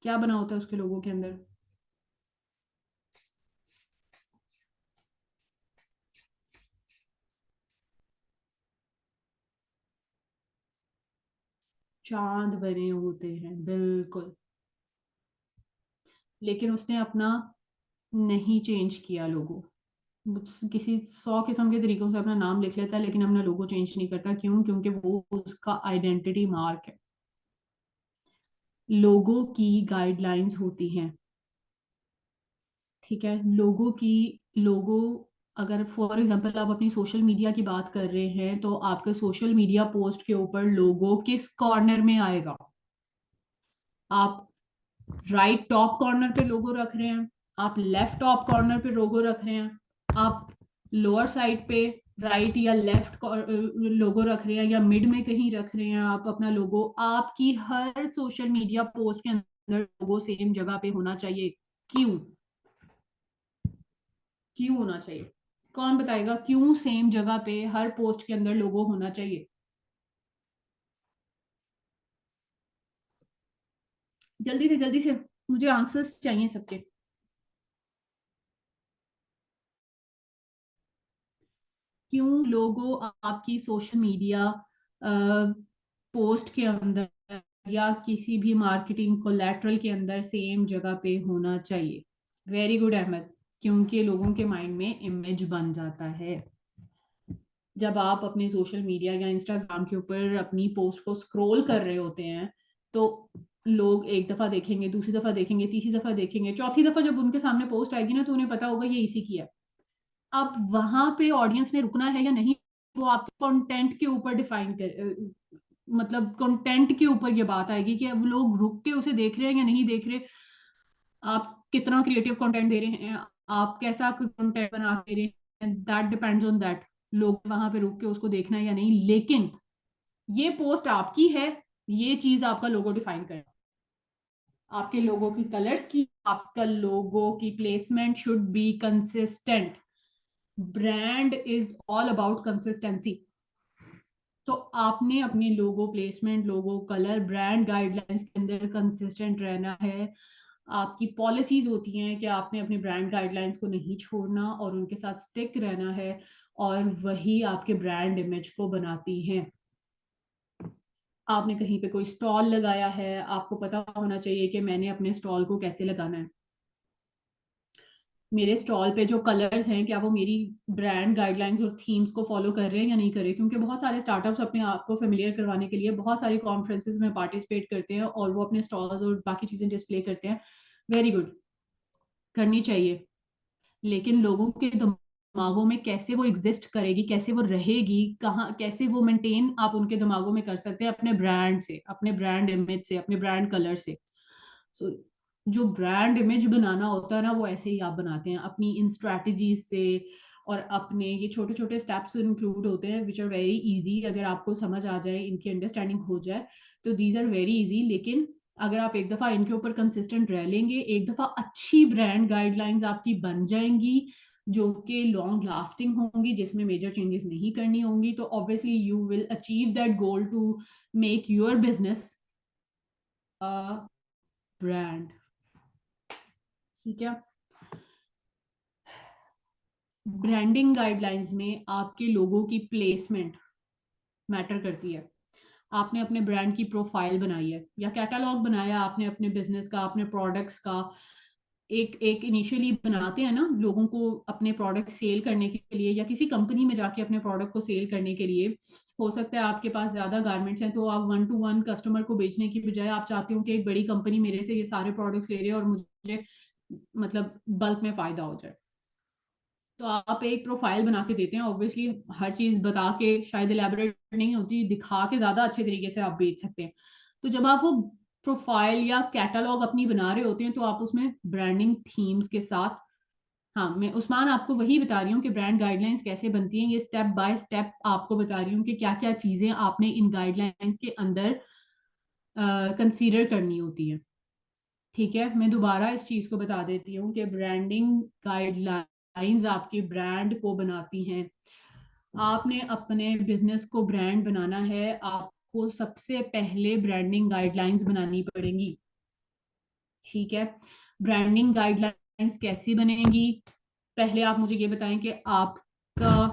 Speaker 1: क्या बना होता है उसके लोगो के अंदर? चांद बने होते हैं, बिल्कुल। लेकिन उसने अपना नहीं चेंज किया लोगो। किसी 100 किस्म के तरीकों से अपना नाम लिख लेता है, लेकिन अपना लोगो चेंज नहीं करता। क्यों? क्योंकि वो उसका आइडेंटिटी मार्क है। लोगो की गाइडलाइंस होती हैं। ठीक है, लोगो अगर फॉर एग्जांपल आप अपनी सोशल मीडिया की बात कर रहे हैं, तो आपके सोशल मीडिया पोस्ट के ऊपर लोगो किस कॉर्नर में आएगा? आप राइट टॉप कॉर्नर पे लोगो रख रहे हैं, आप लेफ्ट टॉप कॉर्नर पे लोगो रख रहे हैं, आप लोअर साइड पे राइट या लेफ्ट लोगो रख रहे हैं, या मिड में कहीं रख रहे हैं आप अपना लोगो, आपकी हर सोशल मीडिया पोस्ट के अंदर लोगो सेम जगह पे होना चाहिए। क्यों? क्यों होना चाहिए? कौन बताएगा क्यों सेम जगह पे हर पोस्ट के अंदर लोगो होना चाहिए? जल्दी से मुझे आंसर्स चाहिए सबके। क्यों लोगों आपकी सोशल मीडिया पोस्ट के अंदर या किसी भी मार्केटिंग कोलैटरल के अंदर सेम जगह पे होना चाहिए? Very good Ahmad. क्योंकि लोगों के माइंड में इमेज बन जाता है। जब आप अपने सोशल मीडिया या इंस्टाग्राम के ऊपर अपनी पोस्ट को स्क्रॉल कर रहे होते हैं तो लोग एक दफा देखेंगे, दूसरी दफा देखेंगे, तीसरी दफा देखेंगे, चौथी दफा जब उनके सामने पोस्ट आएगी ना तो उन्हें पता होगा ये इसी की है। अब वहां पे ऑडियंस ने रुकना है या नहीं, वो आपके कंटेंट के ऊपर डिफाइन कर मतलब कंटेंट के ऊपर ये बात आएगी कि अब लोग रुक के उसे देख रहे हैं या नहीं देख रहे। आप कितना क्रिएटिव कंटेंट दे रहे हैं, आप कैसा कंटेंट बना के दे रहे हैं, दैट डिपेंड्स ऑन दैट। लोग वहां पे रुक के उसको देखना है या नहीं, लेकिन ये पोस्ट आपकी है, ये चीज आपका लोगो डिफाइन करेगा। आपके लोगो की कलर्स की, आपका लोगो की placement should be consistent. Brand is all about consistency. तो आपने अपने लोगो प्लेसमेंट, लोगो कलर, ब्रांड गाइडलाइंस के अंदर कंसिस्टेंट रहना है। आपकी पॉलिसीज होती हैं कि आपने अपने ब्रांड गाइडलाइंस को नहीं छोड़ना और उनके साथ स्टिक रहना है, और वही आपके ब्रांड इमेज को बनाती हैं। आपने कहीं पे कोई स्टॉल लगाया है, आपको पता होना चाहिए कि मैंने अपने स्टॉल को कैसे लगाना है। मेरे स्टॉल पे जो कलर्स हैं, क्या वो मेरी ब्रांड गाइडलाइंस और थीम्स को फॉलो कर रहे हैं या नहीं कर रहे? क्योंकि बहुत सारे स्टार्टअप्स अपने आप को फेमिलियर करवाने के लिए बहुत सारी कॉन्फ्रेंसेज में पार्टिसिपेट करते हैं और वो अपने स्टॉल्स और बाकी चीजें डिस्प्ले करते हैं। वेरी गुड, करनी चाहिए। लेकिन लोगों के दिमागों में कैसे वो एग्जिस्ट करेगी, कैसे वो रहेगी, कहाँ कैसे वो मेंटेन आप उनके दिमागों में कर सकते हैं? अपने ब्रांड से, अपने ब्रांड इमेज से, अपने ब्रांड कलर से। सो जो ब्रांड इमेज बनाना होता है ना, वो ऐसे ही आप बनाते हैं अपनी इन स्ट्रैटेजीज से। और अपने ये छोटे छोटे स्टेप्स इंक्लूड होते हैं विच आर वेरी इजी। अगर आपको समझ आ जाए, इनकी अंडरस्टैंडिंग हो जाए तो दीज आर वेरी इजी। लेकिन अगर आप एक दफा इनके ऊपर कंसिस्टेंट रह लेंगे, एक दफा अच्छी ब्रांड गाइडलाइंस आपकी बन जाएंगी जो कि लॉन्ग लास्टिंग होंगी, जिसमें मेजर चेंजेस नहीं करनी होंगी, तो obviously you will achieve that goal to make your business a brand. ठीक है। ब्रांडिंग गाइडलाइंस में आपके लोगों की प्लेसमेंट मैटर करती है। आपने अपने ब्रांड की प्रोफाइल बनाई है या कैटलॉग बनाया आपने अपने बिजनेस का, अपने प्रोडक्ट्स का। एक एक इनिशियली बनाते हैं ना लोगों को अपने प्रोडक्ट सेल करने के लिए, या किसी कंपनी में जाके अपने प्रोडक्ट को सेल करने के लिए। हो सकता है आपके पास ज्यादा गारमेंट्स हैं तो आप 1 to 1 कस्टमर को बेचने की बजाय आप चाहते हो कि एक बड़ी कंपनी मेरे से ये सारे प्रोडक्ट्स ले रहे हैं और मुझे मतलब बल्क में फायदा हो जाए। तो आप एक प्रोफाइल बना के देते हैं। ऑब्वियसली हर चीज बता के शायद इलेबोरेट नहीं होती, दिखा के ज्यादा अच्छे तरीके से आप बेच सकते हैं। तो जब आप वो प्रोफाइल या कैटलॉग अपनी बना रहे होते हैं तो आप उसमें ब्रांडिंग थीम्स के साथ, हाँ मैं उस्मान आपको वही बता रही हूँ कि ब्रांड गाइडलाइंस कैसे बनती हैं, ये स्टेप बाय स्टेप आपको बता रही हूँ कि क्या क्या चीजें आपने इन गाइडलाइंस के अंदर कंसीडर करनी होती है। ठीक है, मैं दोबारा इस चीज को बता देती हूँ कि ब्रांडिंग गाइडलाइंस आपके ब्रांड को बनाती हैं। आपने अपने बिजनेस को ब्रांड बनाना है, आपको सबसे पहले ब्रांडिंग गाइडलाइंस बनानी पड़ेंगी। ठीक है, ब्रांडिंग गाइडलाइंस कैसी बनेगी? पहले आप मुझे ये बताएं कि आपका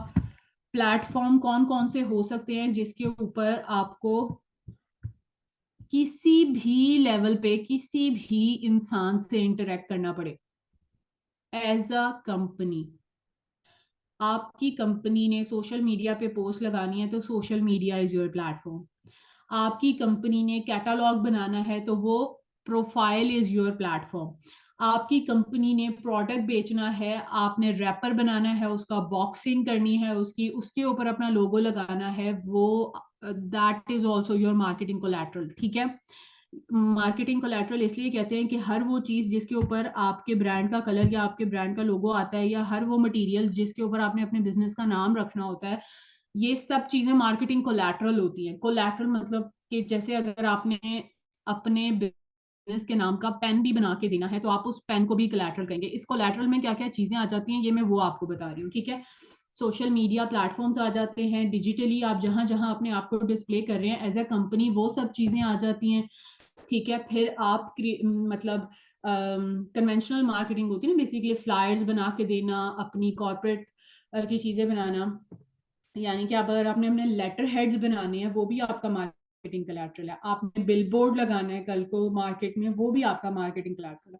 Speaker 1: प्लेटफॉर्म कौन कौन से हो सकते हैं जिसके ऊपर आपको किसी भी लेवल पे किसी भी इंसान से इंटरेक्ट करना पड़े एज अ कंपनी। आपकी कंपनी ने सोशल मीडिया पे पोस्ट लगानी है तो social media is your platform. आपकी कंपनी ने कैटलॉग बनाना है तो वो प्रोफाइल इज योर प्लेटफॉर्म। आपकी कंपनी ने प्रोडक्ट बेचना है, आपने रैपर बनाना है, उसका बॉक्सिंग करनी है, उसकी उसके ऊपर अपना लोगो लगाना है, वो that is also your marketing collateral. ठीक है, मार्केटिंग कोलैटरल इसलिए कहते हैं कि हर वो चीज जिसके ऊपर आपके ब्रांड का कलर या आपके ब्रांड का लोगो आता है, या हर वो मटेरियल जिसके ऊपर आपने अपने बिजनेस का नाम रखना होता है, ये सब चीजें मार्केटिंग कोलैटरल होती हैं। कोलैटरल मतलब कि जैसे अगर आपने अपने बिजनेस के नाम का पेन भी बना के देना है तो आप उस पेन को भी कोलैटरल कहेंगे। इस कोलैटरल में क्या क्या चीजें आ जाती हैं ये मैं वो आपको बता रही हूँ। ठीक है, सोशल मीडिया प्लेटफॉर्म्स आ जाते हैं, डिजिटली आप जहां जहां अपने आप को डिस्प्ले कर रहे हैं एज ए कंपनी, वो सब चीजें आ जाती हैं। ठीक है, फिर आप मतलब कन्वेंशनल मार्केटिंग होती है ना, बेसिकली फ्लायर्स बना के देना, अपनी कॉर्पोरेट की चीजें बनाना। यानी कि आप अगर आपने अपने लेटर हेड्स बनाने हैं वो भी आपका मार्केटिंग कलेक्ट्रल है। आपने बिलबोर्ड लगाना है कल को मार्केट में, वो भी आपका मार्केटिंग कलेक्ट्रल है।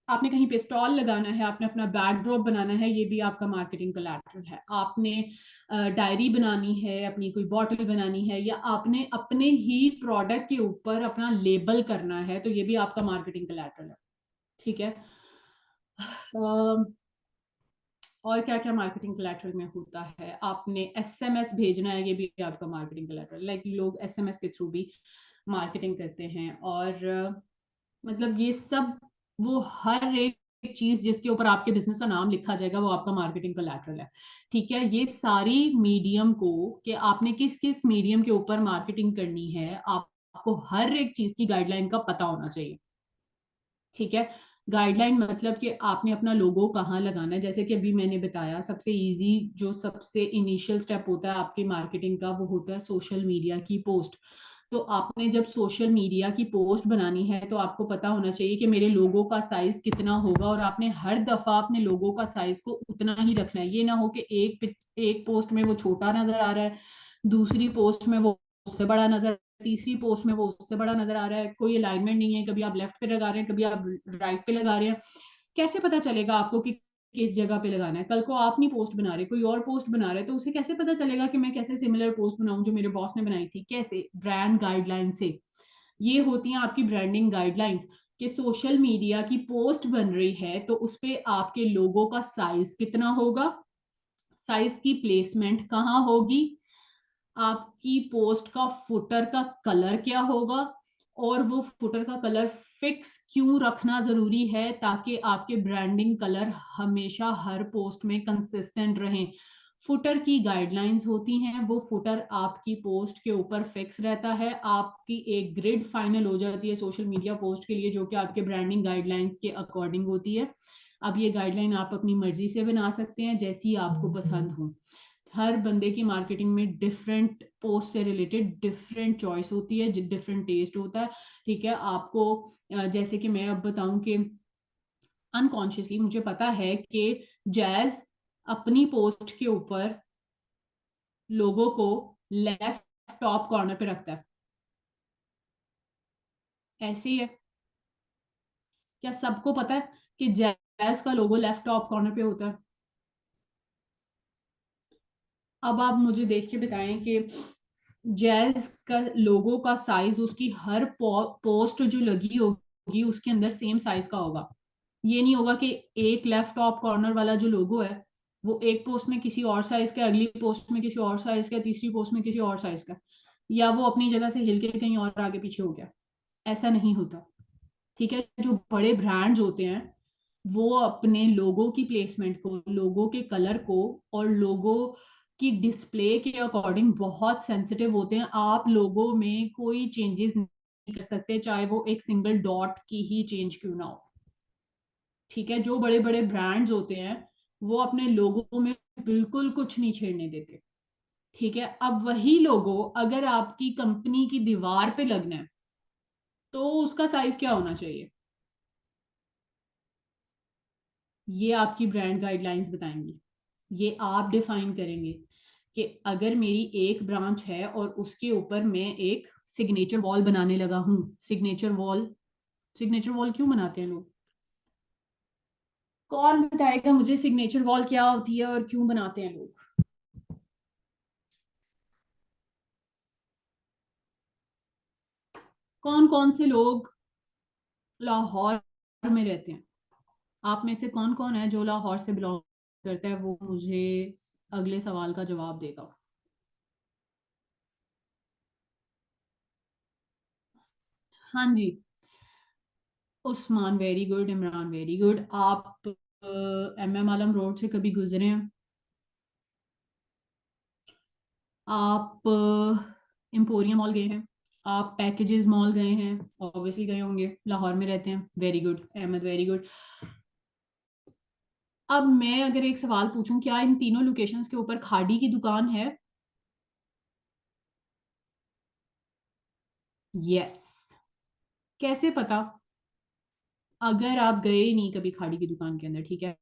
Speaker 1: आपने कहीं पे स्टॉल लगाना है, आपने अपना बैकड्रॉप बनाना है, ये भी आपका मार्केटिंग कलेक्ट्रल है। आपने डायरी बनानी है, अपनी कोई बॉटल बनानी है, या आपने अपने ही प्रोडक्ट के ऊपर अपना लेबल करना है, तो ये भी आपका मार्केटिंग कलेक्ट्रल है। ठीक है। और क्या क्या मार्केटिंग कलेक्ट्रल में होता है, आपने एसएमएस भेजना है, ये भी आपका मार्केटिंग कलेक्ट्रल। लाइक लोग एसएमएस के थ्रू भी मार्केटिंग करते हैं। और मतलब ये सब, वो हर एक चीज जिसके ऊपर आपके बिजनेस का नाम लिखा जाएगा वो आपका मार्केटिंग कलेक्ट्रल है। ठीक है। ये सारी मीडियम को, कि आपने किस किस मीडियम के ऊपर मार्केटिंग करनी है, आपको हर एक चीज की गाइडलाइन का पता होना चाहिए। ठीक है। गाइडलाइन मतलब कि आपने अपना लोगो कहाँ लगाना है। जैसे कि अभी मैंने बताया, सबसे इजी जो सबसे इनिशियल स्टेप होता है आपकी मार्केटिंग का, वो होता है सोशल मीडिया की पोस्ट। तो आपने जब सोशल मीडिया की पोस्ट बनानी है तो आपको पता होना चाहिए कि मेरे लोगो का साइज कितना होगा, और आपने हर दफा अपने लोगो का साइज को उतना ही रखना है। ये ना हो कि एक पोस्ट में वो छोटा नजर आ रहा है, दूसरी पोस्ट में वो उससे बड़ा नजर, तीसरी पोस्ट में वो उससे बड़ा नजर आ रहा है, कोई अलाइनमेंट नहीं है, कभी आप लेफ्ट पे लगा रहे हैं, कभी आप राइट पे लगा रहे हैं। कैसे पता चलेगा आपको कि किस जगह पे लगाना है? कल को आप नहीं पोस्ट बना रहे, कोई और पोस्ट बना रहे, तो उसे कैसे पता चलेगा कि मैं कैसे सिमिलर पोस्ट बनाऊं जो मेरे बॉस ने बनाई थी? कैसे? ब्रांड गाइडलाइन से। ये होती हैं आपकी ब्रांडिंग गाइडलाइंस, कि सोशल मीडिया की पोस्ट बन रही है तो उस पे आपके लोगो का साइज कितना होगा, साइज की प्लेसमेंट कहाँ होगी, आपकी पोस्ट का फुटर का कलर क्या होगा, और वो फुटर का कलर फिक्स क्यों रखना जरूरी है, ताकि आपके ब्रांडिंग कलर हमेशा हर पोस्ट में कंसिस्टेंट रहें। फुटर की गाइडलाइंस होती हैं, वो फुटर आपकी पोस्ट के ऊपर फिक्स रहता है, आपकी एक ग्रिड फाइनल हो जाती है सोशल मीडिया पोस्ट के लिए, जो कि आपके ब्रांडिंग गाइडलाइंस के अकॉर्डिंग होती है। अब ये गाइडलाइन आप अपनी मर्जी से बना सकते हैं, जैसी आपको पसंद हो। हर बंदे की मार्केटिंग में डिफरेंट पोस्ट से रिलेटेड डिफरेंट चॉइस होती है, डिफरेंट टेस्ट होता है। ठीक है। आपको जैसे कि मैं अब बताऊं कि अनकॉन्शियसली मुझे पता है कि जैज अपनी पोस्ट के ऊपर लोगों को लेफ्ट टॉप कॉर्नर पे रखता है। ऐसे ही है। क्या सबको पता है कि जैज का लोगो लेफ्ट टॉप कॉर्नर पे होता है? अब आप मुझे देख के बताएं कि जैज का लोगो का साइज उसकी हर पोस्ट जो लगी होगी उसके अंदर सेम साइज का होगा। ये नहीं होगा कि एक लेफ्ट टॉप कॉर्नर वाला जो लोगो है वो एक पोस्ट में किसी और साइज का, अगली पोस्ट में किसी और साइज का, तीसरी पोस्ट में किसी और साइज का, या वो अपनी जगह से हिल के कहीं और आगे पीछे हो गया। ऐसा नहीं होता। ठीक है। जो बड़े ब्रांड्स होते हैं वो अपने लोगो की प्लेसमेंट को, लोगो के कलर को और लोगो की डिस्प्ले के अकॉर्डिंग बहुत सेंसिटिव होते हैं। आप लोगो में कोई चेंजेस नहीं कर सकते, चाहे वो एक सिंगल डॉट की ही चेंज क्यों ना हो। ठीक है। जो बड़े बड़े ब्रांड्स होते हैं वो अपने लोगो में बिल्कुल कुछ नहीं छेड़ने देते। ठीक है। अब वही लोगो अगर आपकी कंपनी की दीवार पे लगना है तो उसका साइज क्या होना चाहिए? ये आपकी ब्रांड गाइडलाइंस बताएंगी। ये आप डिफाइन करेंगे कि अगर मेरी एक ब्रांच है और उसके ऊपर मैं एक सिग्नेचर वॉल बनाने लगा हूं। सिग्नेचर वॉल, सिग्नेचर वॉल क्यों बनाते हैं लोग? कौन बताएगा मुझे सिग्नेचर वॉल क्या होती है और क्यों बनाते हैं लोग? कौन कौन से लोग लाहौर में रहते हैं? आप में से कौन कौन है जो लाहौर से बिलोंग करता है? वो मुझे अगले सवाल का जवाब देगा। हाँ जी। Usman very good, Imran very good. आप एम आलम रोड से कभी गुजरे हैं? आप एम्पोरियम मॉल गए हैं? आप पैकेजेस मॉल गए हैं? ऑब्वियसली गए होंगे, लाहौर में रहते हैं। Very good Ahmad, very good. अब मैं अगर एक सवाल पूछूं, क्या इन तीनों लोकेशंस के ऊपर खाड़ी की दुकान है? यस। कैसे पता? अगर आप गए नहीं कभी खाड़ी की दुकान के अंदर, ठीक है,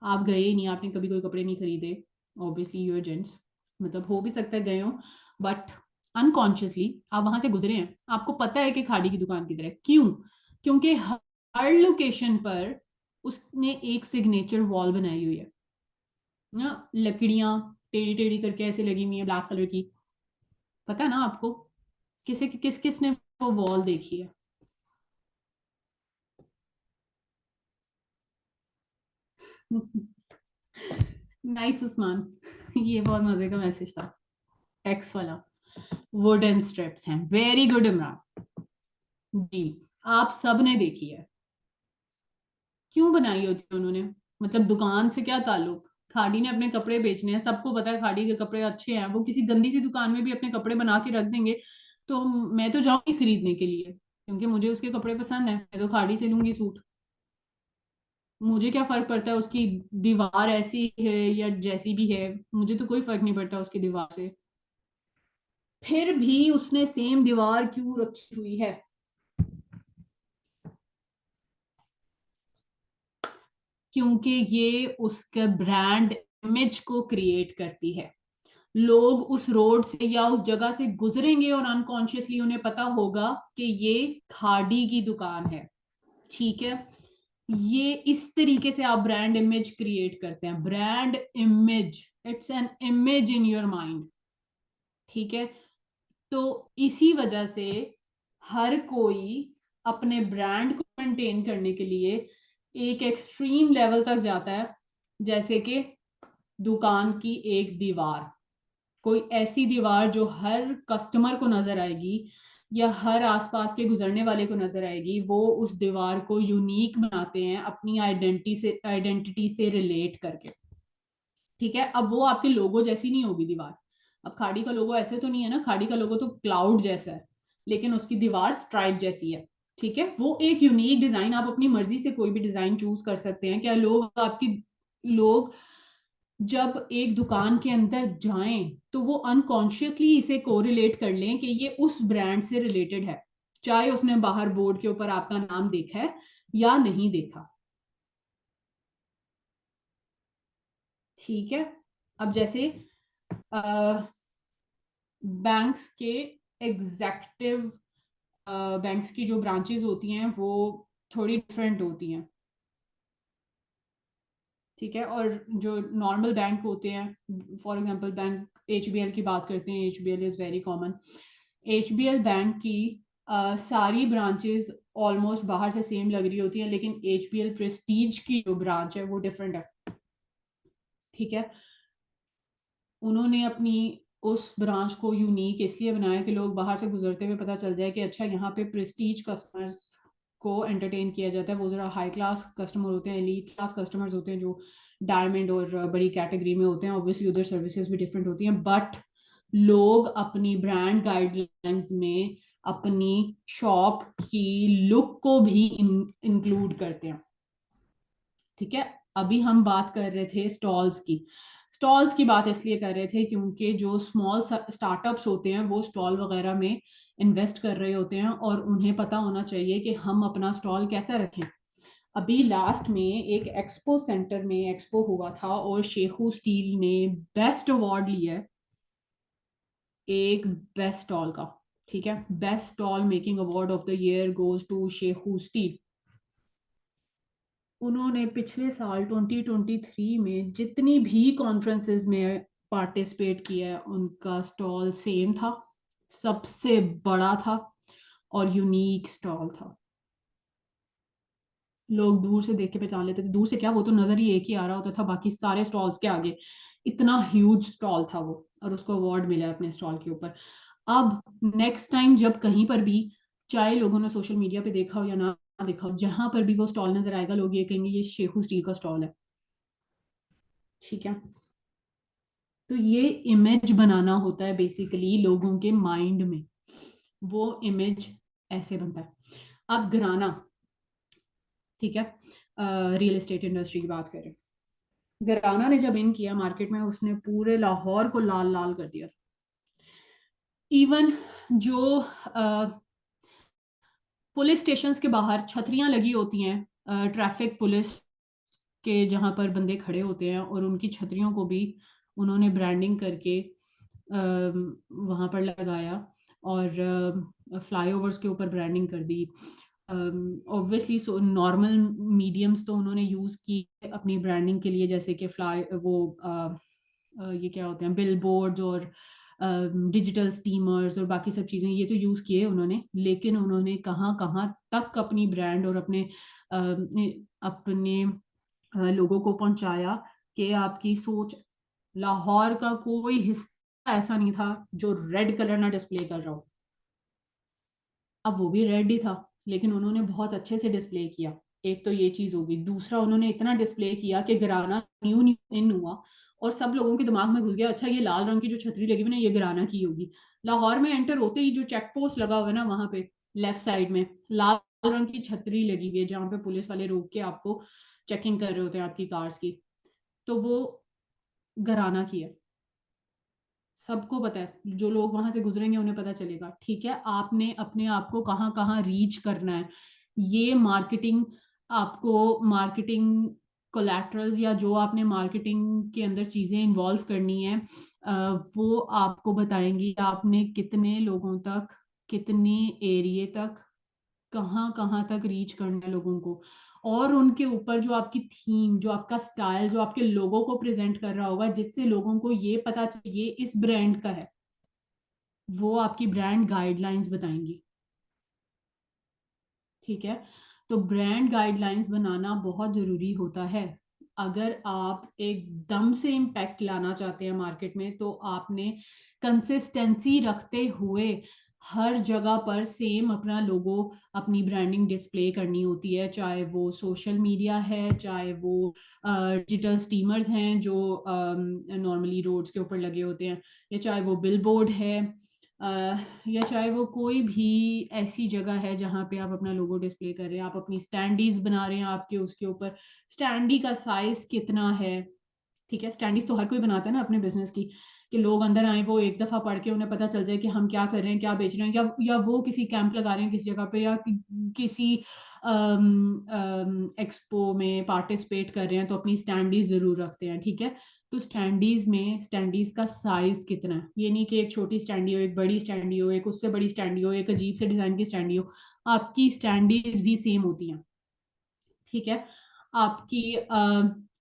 Speaker 1: आप गए नहीं, आपने कभी कोई कपड़े नहीं खरीदे, ऑब्वियसली यू जेंट्स, मतलब हो भी सकता है गए हो, बट अनकॉन्शियसली आप वहां से गुजरे हैं, आपको पता है कि खाड़ी की दुकान की तरह। क्यों? क्योंकि हर लोकेशन पर उसने एक सिग्नेचर वॉल बनाई हुई है ना, लकड़ियां टेढ़ी टेढ़ी करके ऐसे लगी हुई है ब्लैक कलर की। पता है ना आपको? किस किस ने वो वॉल देखी है? नाइस उस्मान, ये बहुत मजे का मैसेज था। टेक्स वाला, वुडन स्ट्रिप्स हैं। वेरी गुड इमरान जी, आप सब ने देखी है। क्यों बनाई होती है उन्होंने? मतलब दुकान से क्या ताल्लुक? खाड़ी ने अपने कपड़े बेचने हैं, सबको पता है खाड़ी के कपड़े अच्छे हैं, वो किसी गंदी सी दुकान में भी अपने कपड़े बना के रख देंगे, तो मैं तो जाऊंगी खरीदने के लिए, क्योंकि मुझे उसके कपड़े पसंद है, मैं तो खाड़ी से लूंगी सूट। मुझे क्या फर्क पड़ता है उसकी दीवार ऐसी है या जैसी भी है, मुझे तो कोई फर्क नहीं पड़ता उसकी दीवार से। फिर भी उसने सेम दीवार क्यों रखी हुई है? क्योंकि ये उसके ब्रांड इमेज को क्रिएट करती है। लोग उस रोड से या उस जगह से गुजरेंगे और अनकॉन्शियसली उन्हें पता होगा कि ये खाड़ी की दुकान है। ठीक है, ये इस तरीके से आप ब्रांड इमेज क्रिएट करते हैं। Brand image, it's an image in your mind. ठीक है, तो इसी वजह से हर कोई अपने ब्रांड को मेंटेन करने के लिए एक एक्सट्रीम लेवल तक जाता है, जैसे कि दुकान की एक दीवार, कोई ऐसी दीवार जो हर कस्टमर को नजर आएगी या हर आसपास के गुजरने वाले को नजर आएगी, वो उस दीवार को यूनिक बनाते हैं अपनी आइडेंटिटी से रिलेट करके। ठीक है, अब वो आपके लोगो जैसी नहीं होगी दीवार। अब खाड़ी का लोगो ऐसे तो नहीं है ना, खाड़ी का लोगो तो क्लाउड जैसा है, लेकिन उसकी दीवार स्ट्राइप जैसी है। ठीक है, वो एक यूनिक डिजाइन, आप अपनी मर्जी से कोई भी डिजाइन चूज कर सकते हैं। क्या लोग जब एक दुकान के अंदर जाएं तो वो अनकॉन्शियसली इसे कोरिलेट कर लें कि ये उस ब्रांड से रिलेटेड है, चाहे उसने बाहर बोर्ड के ऊपर आपका नाम देखा है या नहीं देखा। ठीक है, अब जैसे बैंक्स के एग्जेक्टिव, बैंक्स की जो ब्रांचेस होती हैं वो थोड़ी डिफरेंट होती हैं। ठीक है, और जो नॉर्मल बैंक होते हैं, फॉर एग्जांपल बैंक एचबीएल की बात करते हैं, HBL is very common. HBL bank की सारी ब्रांचेस ऑलमोस्ट बाहर से सेम लग रही होती हैं, लेकिन एचबीएल प्रेस्टीज की जो ब्रांच है वो डिफरेंट है। ठीक है, उन्होंने अपनी उस ब्रांच को यूनिक इसलिए बनाया कि लोग बाहर से गुजरते हुए पता चल जाए कि अच्छा यहाँ पे प्रेस्टीज कस्टमर्स को एंटरटेन किया जाता है। वो जरा हाई क्लास कस्टमर होते हैं, एलीट क्लास कस्टमर्स होते हैं जो डायमंड और बड़ी कैटेगरी में होते हैं। ऑब्वियसली उधर सर्विसेज भी डिफरेंट होती हैं, बट लोग अपनी ब्रांड गाइडलाइंस में अपनी शॉप की लुक को भी इंक्लूड करते हैं। ठीक है, अभी हम बात कर रहे थे स्टॉल्स की। स्टॉल्स की बात इसलिए कर रहे थे क्योंकि जो स्मॉल स्टार्टअप्स होते हैं वो स्टॉल वगैरह में इन्वेस्ट कर रहे होते हैं और उन्हें पता होना चाहिए कि हम अपना स्टॉल कैसा रखें। अभी लास्ट में एक एक्सपो सेंटर में एक्सपो हुआ था और शेखू स्टील ने बेस्ट अवार्ड लिया है, एक बेस्ट स्टॉल का। ठीक है, best stall making award of the year goes to Shekhu steel. उन्होंने पिछले साल 2023 में जितनी भी कॉन्फ्रेंसेस में पार्टिसिपेट किया है उनका स्टॉल सेम था, सबसे बड़ा था और यूनिक स्टॉल था। लोग दूर से देख के पहचान लेते थे, दूर से क्या, वो तो नजर ही एक ही आ रहा होता था बाकी सारे स्टॉल्स के आगे। इतना ह्यूज स्टॉल था वो, और उसको अवार्ड मिला अपने स्टॉल के ऊपर। अब नेक्स्ट टाइम जब कहीं पर भी, चाहे लोगों ने सोशल मीडिया पे देखा हो या ना देखा हो, जहां पर भी वो स्टॉल नजर आएगा लोग ये कहेंगे ये शेखू स्टील का स्टॉल है। ठीक है, तो ये इमेज बनाना होता है बेसिकली लोगों के माइंड में, वो इमेज ऐसे बनता है। अब घराना, ठीक है, रियल एस्टेट इंडस्ट्री की बात करें, घराना ने जब इन किया मार्केट में, उसने पूरे लाहौर को लाल लाल कर दिया। इवन जो पुलिस स्टेशन के बाहर छतरियां लगी होती हैं, ट्रैफिक पुलिस के, जहां पर बंदे खड़े होते हैं और उनकी छतरियों को भी उन्होंने ब्रांडिंग करके वहां पर लगाया, और फ्लाईओवर्स के ऊपर ब्रांडिंग कर दी। ऑब्वियसली सो नॉर्मल मीडियम्स तो उन्होंने यूज किए अपनी ब्रांडिंग के लिए, जैसे कि फ्लाई वो ये क्या होते हैं, बिल बोर्ड्स और डिजिटल स्टीमर्स और बाकी सब चीजें, ये तो यूज किए उन्होंने। लेकिन उन्होंने कहाँ कहाँ तक अपनी ब्रांड और अपने लोगों को पहुंचाया कि आपकी सोच, लाहौर का कोई हिस्सा ऐसा नहीं था जो रेड कलर ना डिस्प्ले कर रहा हो। अब वो भी रेड ही था, लेकिन उन्होंने बहुत अच्छे से डिस्प्ले किया। एक तो ये चीज होगी, दूसरा उन्होंने इतना डिस्प्ले किया कि गिराना न्यू न्यू इन हुआ, और सब लोगों के दिमाग में घुस गया, अच्छा ये लाल रंग की जो छतरी लगी हुई ना, ये गिराना की होगी। लाहौर में एंटर होते ही जो चेक पोस्ट लगा हुआ है ना, वहां पे लेफ्ट साइड में लाल रंग की छतरी लगी हुई है, जहां पे पुलिस वाले रोक के आपको चेकिंग कर रहे होते हैं आपकी कार्स की। तो वो घराना की है, सबको पता है, जो लोग वहां से गुजरेंगे उन्हें पता चलेगा। ठीक है, आपने अपने आप को कहाँ कहाँ रीच करना है, ये मार्केटिंग, आपको मार्केटिंग कोलैटरल्स या जो आपने मार्केटिंग के अंदर चीजें इन्वॉल्व करनी है, वो आपको बताएंगी आपने कितने लोगों तक, कितने एरिए तक, कहाँ कहाँ तक रीच करना है लोगों को। और उनके ऊपर जो आपकी थीम, जो आपका स्टाइल, जो आपके लोगों को प्रेजेंट कर रहा होगा, जिससे लोगों को ये पता चले ये इस ब्रांड का है, वो आपकी ब्रांड गाइडलाइंस बताएंगी। ठीक है, तो ब्रांड गाइडलाइंस बनाना बहुत जरूरी होता है। अगर आप एकदम से इम्पैक्ट लाना चाहते हैं मार्केट में, तो आपने कंसिस्टेंसी रखते हुए हर जगह पर सेम अपना लोगो, अपनी ब्रांडिंग डिस्प्ले करनी होती है, चाहे वो सोशल मीडिया है, चाहे वो डिजिटल स्टीमर्स हैं जो नॉर्मली रोड्स के ऊपर लगे होते हैं, या चाहे वो बिल बोर्ड है, या चाहे वो कोई भी ऐसी जगह है जहाँ पे आप अपना लोगो डिस्प्ले कर रहे हैं, आप अपनी स्टैंडीज बना रहे हैं, आपके उसके ऊपर स्टैंडी का साइज कितना है। ठीक है, स्टैंडीज तो हर कोई बनाता है ना अपने बिजनेस की, कि लोग अंदर आए, वो एक दफा पढ़ के उन्हें पता चल जाए कि हम क्या कर रहे हैं, क्या बेच रहे हैं, या वो किसी कैंप लगा रहे हैं किसी जगह पे, या किसी एक्सपो में पार्टिसिपेट कर रहे हैं, तो अपनी स्टैंडीज जरूर रखते हैं। ठीक है, तो स्टैंडीज में स्टैंडीज का साइज कितना है, ये नहीं कि एक छोटी स्टैंडी हो, एक बड़ी स्टैंडी हो, एक उससे बड़ी स्टैंडी हो, एक अजीब से डिजाइन की स्टैंडी हो, आपकी स्टैंडीज भी सेम होती हैं। ठीक है, आपकी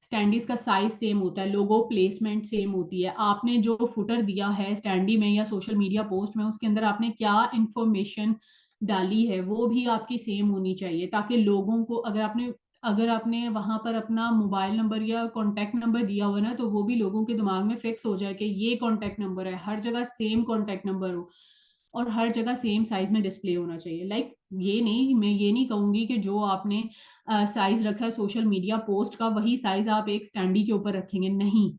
Speaker 1: स्टैंडीज का साइज सेम होता है, लोगो प्लेसमेंट सेम होती है, आपने जो फुटर दिया है स्टैंडी में या सोशल मीडिया पोस्ट में, उसके अंदर आपने क्या इंफॉर्मेशन डाली है वो भी आपकी सेम होनी चाहिए, ताकि लोगों को, अगर आपने वहां पर अपना मोबाइल नंबर या कॉन्टैक्ट नंबर दिया हुआ है ना, तो वो भी लोगों के दिमाग में फिक्स हो जाए कि ये कॉन्टैक्ट नंबर है, हर जगह सेम कॉन्टैक्ट नंबर हो, और हर जगह सेम साइज में डिस्प्ले होना चाहिए। ये नहीं, मैं ये नहीं कहूंगी कि जो आपने साइज रखा है सोशल मीडिया पोस्ट का, वही साइज आप एक स्टैंडी के ऊपर रखेंगे, नहीं।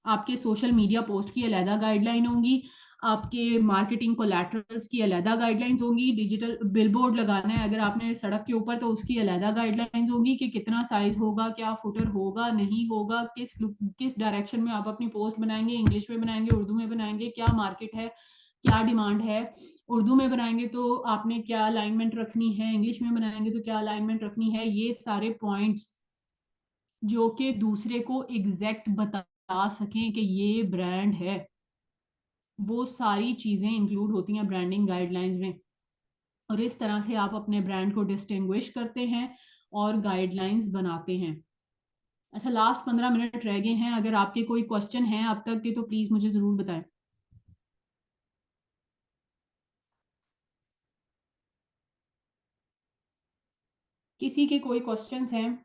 Speaker 1: आपके सोशल मीडिया पोस्ट की अलहदा गाइडलाइन होंगी, आपके मार्केटिंग कोलैटरल्स की अलहदा गाइडलाइंस होंगी, डिजिटल बिलबोर्ड लगाना है अगर आपने सड़क के ऊपर, तो उसकी अलहदा गाइडलाइंस होंगी कि कितना साइज होगा, क्या फुटर होगा, नहीं होगा, किस डायरेक्शन में आप अपनी पोस्ट बनाएंगे, इंग्लिश में बनाएंगे, उर्दू में बनाएंगे, क्या मार्केट है, क्या डिमांड है, उर्दू में बनाएंगे तो आपने क्या अलाइनमेंट रखनी है, इंग्लिश में बनाएंगे तो क्या अलाइनमेंट रखनी है, ये सारे पॉइंट्स जो कि दूसरे को एग्जैक्ट बता सकें कि ये ब्रांड है, वो सारी चीजें इंक्लूड होती हैं ब्रांडिंग गाइडलाइंस में। और इस तरह से आप अपने ब्रांड को डिस्टिंग्विश करते हैं और गाइडलाइंस बनाते हैं। अच्छा, लास्ट 15 मिनट रह गए हैं, अगर आपके कोई क्वेश्चन है अब तक के तो प्लीज मुझे जरूर बताएं। किसी के कोई क्वेश्चंस हैं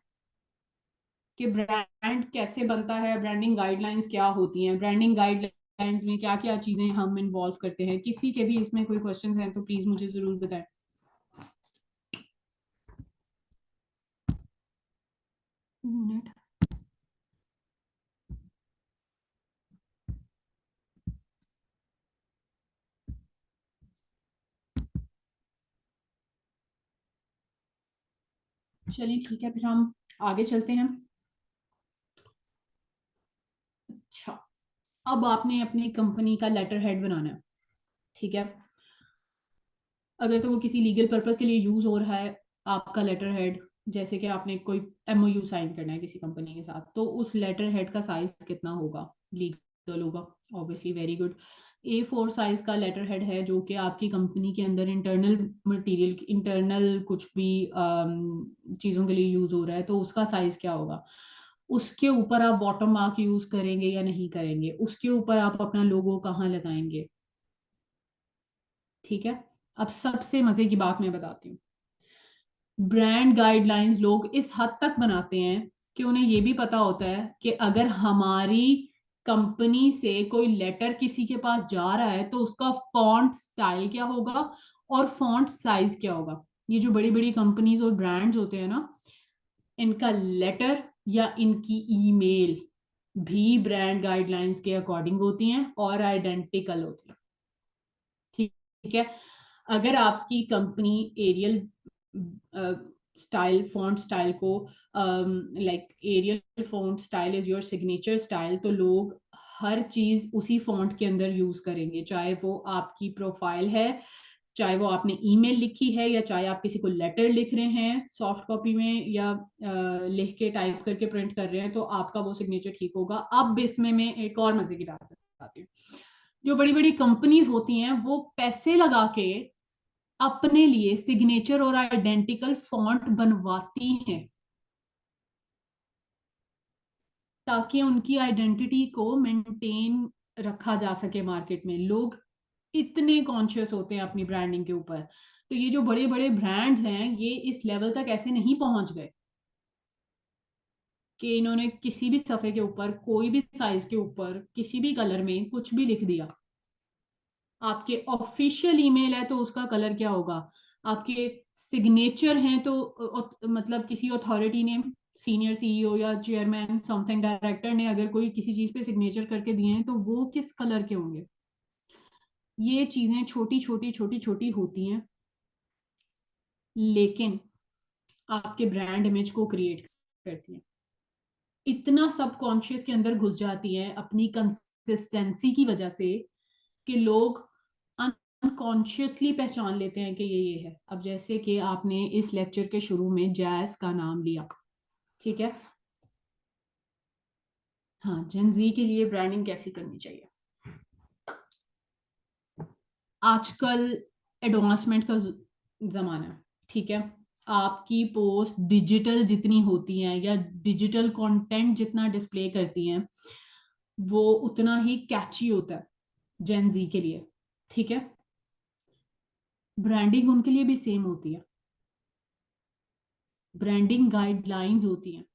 Speaker 1: कि ब्रांड कैसे बनता है, ब्रांडिंग गाइडलाइंस क्या होती हैं, ब्रांडिंग गाइडलाइंस में क्या क्या चीजें हम इन्वॉल्व करते हैं, किसी के भी इसमें कोई क्वेश्चंस हैं तो प्लीज मुझे जरूर बताएं। मिनट, चलिए ठीक है, फिर हम आगे चलते हैं। अच्छा, अब आपने अपनी कंपनी का लेटर हेड बनाना है। ठीक है, अगर तो वो किसी लीगल पर्पज के लिए यूज हो रहा है आपका लेटर हेड, जैसे कि आपने कोई एमओयू साइन करना है किसी कंपनी के साथ, तो उस लेटर हेड का साइज कितना होगा लीगल होगा, obviously very good. A4 size का लेटर हेड है जो कि आपकी कंपनी के अंदर इंटरनल मटेरियल, इंटरनल कुछ भी चीज़ों के लिए यूज हो रहा है, तो उसका साइज क्या होगा। उसके ऊपर आप वाटर मार्क यूज करेंगे या नहीं करेंगे, उसके ऊपर आप अपना लोगो कहाँ लगाएंगे। ठीक है। अब सबसे मजे की बात मैं बताती हूँ। ब्रांड गाइडलाइंस लोग इस हद तक बनाते हैं कि उन्हें यह भी पता होता है कि अगर हमारी कंपनी से कोई लेटर किसी के पास जा रहा है तो उसका फॉन्ट स्टाइल क्या होगा और फॉन्ट साइज क्या होगा। ये जो बड़ी बड़ी कंपनीज और ब्रांड्स होते हैं ना, इनका लेटर या इनकी ईमेल भी ब्रांड गाइडलाइंस के अकॉर्डिंग होती हैं और आइडेंटिकल होती हैं। ठीक है। अगर आपकी company Arial style font style को like Arial font style is your signature style, तो लोग हर चीज उसी फॉन्ट के अंदर यूज करेंगे, चाहे वो आपकी प्रोफाइल है, चाहे वो आपने ईमेल लिखी है, या चाहे आप किसी को लेटर लिख रहे हैं सॉफ्ट कॉपी में, या लिख के टाइप करके प्रिंट कर रहे हैं, तो आपका वो सिग्नेचर ठीक होगा। अब इसमें मैं एक और मजे की बात बताती हूँ। जो बड़ी बड़ी कंपनीज होती हैं वो पैसे लगा के अपने लिए सिग्नेचर और आइडेंटिकल फॉन्ट बनवाती हैं ताकि उनकी आइडेंटिटी को मेंटेन रखा जा सके मार्केट में। लोग इतने कॉन्शियस होते हैं अपनी ब्रांडिंग के ऊपर। तो ये जो बड़े बड़े ब्रांड्स हैं ये इस लेवल तक ऐसे नहीं पहुंच गए कि इन्होंने किसी भी सफे के ऊपर कोई भी साइज के ऊपर किसी भी कलर में कुछ भी लिख दिया। आपके ऑफिशियल ईमेल है तो उसका कलर क्या होगा, आपके सिग्नेचर हैं तो मतलब किसी अथॉरिटी ने, सीनियर सीईओ या चेयरमैन समथिंग डायरेक्टर ने अगर कोई किसी चीज पे सिग्नेचर करके दिए हैं तो वो किस कलर के होंगे। ये चीजें छोटी छोटी छोटी छोटी होती हैं लेकिन आपके ब्रांड इमेज को क्रिएट करती हैं। इतना सबकॉन्शियस के अंदर घुस जाती हैं अपनी कंसिस्टेंसी की वजह से कि लोग अनकॉन्शियसली पहचान लेते हैं कि ये है। अब जैसे कि आपने इस लेक्चर के शुरू में जैस का नाम लिया, ठीक है। हाँ, जेन जी के लिए ब्रांडिंग कैसी करनी चाहिए। आजकल एडवांसमेंट का जमाना है, ठीक है। आपकी पोस्ट डिजिटल जितनी होती हैं या डिजिटल कंटेंट जितना डिस्प्ले करती हैं वो उतना ही कैची होता है जेन जी के लिए, ठीक है। ब्रांडिंग उनके लिए भी सेम होती है। ब्रांडिंग गाइडलाइंस होती हैं,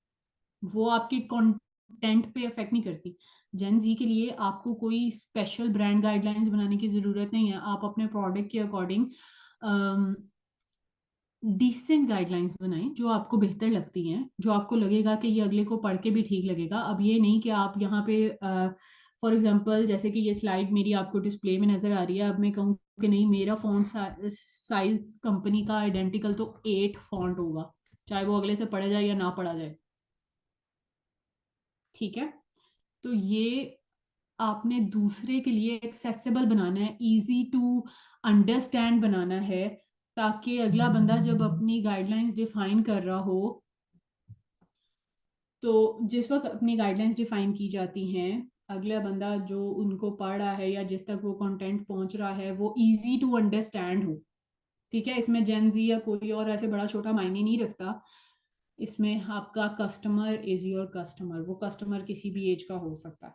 Speaker 1: वो आपके कंटेंट पे अफेक्ट नहीं करती। जेन जी के लिए आपको कोई स्पेशल ब्रांड गाइडलाइंस बनाने की जरूरत नहीं है। आप अपने प्रोडक्ट के अकॉर्डिंग डिसेंट गाइडलाइंस बनाएं जो आपको बेहतर लगती हैं, जो आपको लगेगा कि ये अगले को पढ़ के भी ठीक लगेगा। अब ये नहीं कि आप यहाँ पे फॉर एग्जांपल जैसे कि ये स्लाइड मेरी आपको डिस्प्ले में नजर आ रही है, अब मैं कहूँ कि नहीं मेरा फॉन्ट साइज कंपनी का आइडेंटिकल तो 8 फॉन्ट होगा, चाहे वो अगले से पढ़ा जाए या ना पढ़ा जाए। ठीक है। तो ये आपने दूसरे के लिए एक्सेसिबल बनाना है, इजी टू अंडरस्टैंड बनाना है, ताकि अगला बंदा जब अपनी गाइडलाइंस डिफाइन कर रहा हो, तो जिस वक्त अपनी गाइडलाइंस डिफाइन की जाती हैं अगला बंदा जो उनको पढ़ रहा है या जिस तक वो कंटेंट पहुंच रहा है वो इजी टू अंडरस्टैंड हो। ठीक है। इसमें जेन जी या कोई और ऐसे बड़ा छोटा मायने नहीं रखता। इसमें आपका कस्टमर इज योर कस्टमर, वो कस्टमर किसी भी एज का हो सकता है।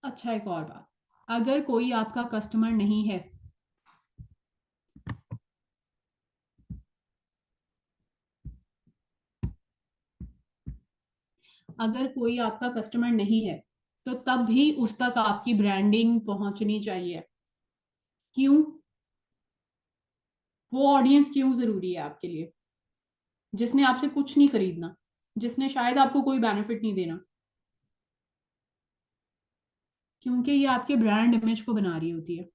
Speaker 1: अच्छा, एक और बात, अगर कोई आपका कस्टमर नहीं है, अगर कोई आपका कस्टमर नहीं है तो तब भी उस तक आपकी ब्रांडिंग पहुंचनी चाहिए। क्यों? वो ऑडियंस क्यों जरूरी है आपके लिए, जिसने आपसे कुछ नहीं खरीदना, जिसने शायद आपको कोई बेनिफिट नहीं देना, क्योंकि ये आपके ब्रांड इमेज को बना रही होती है।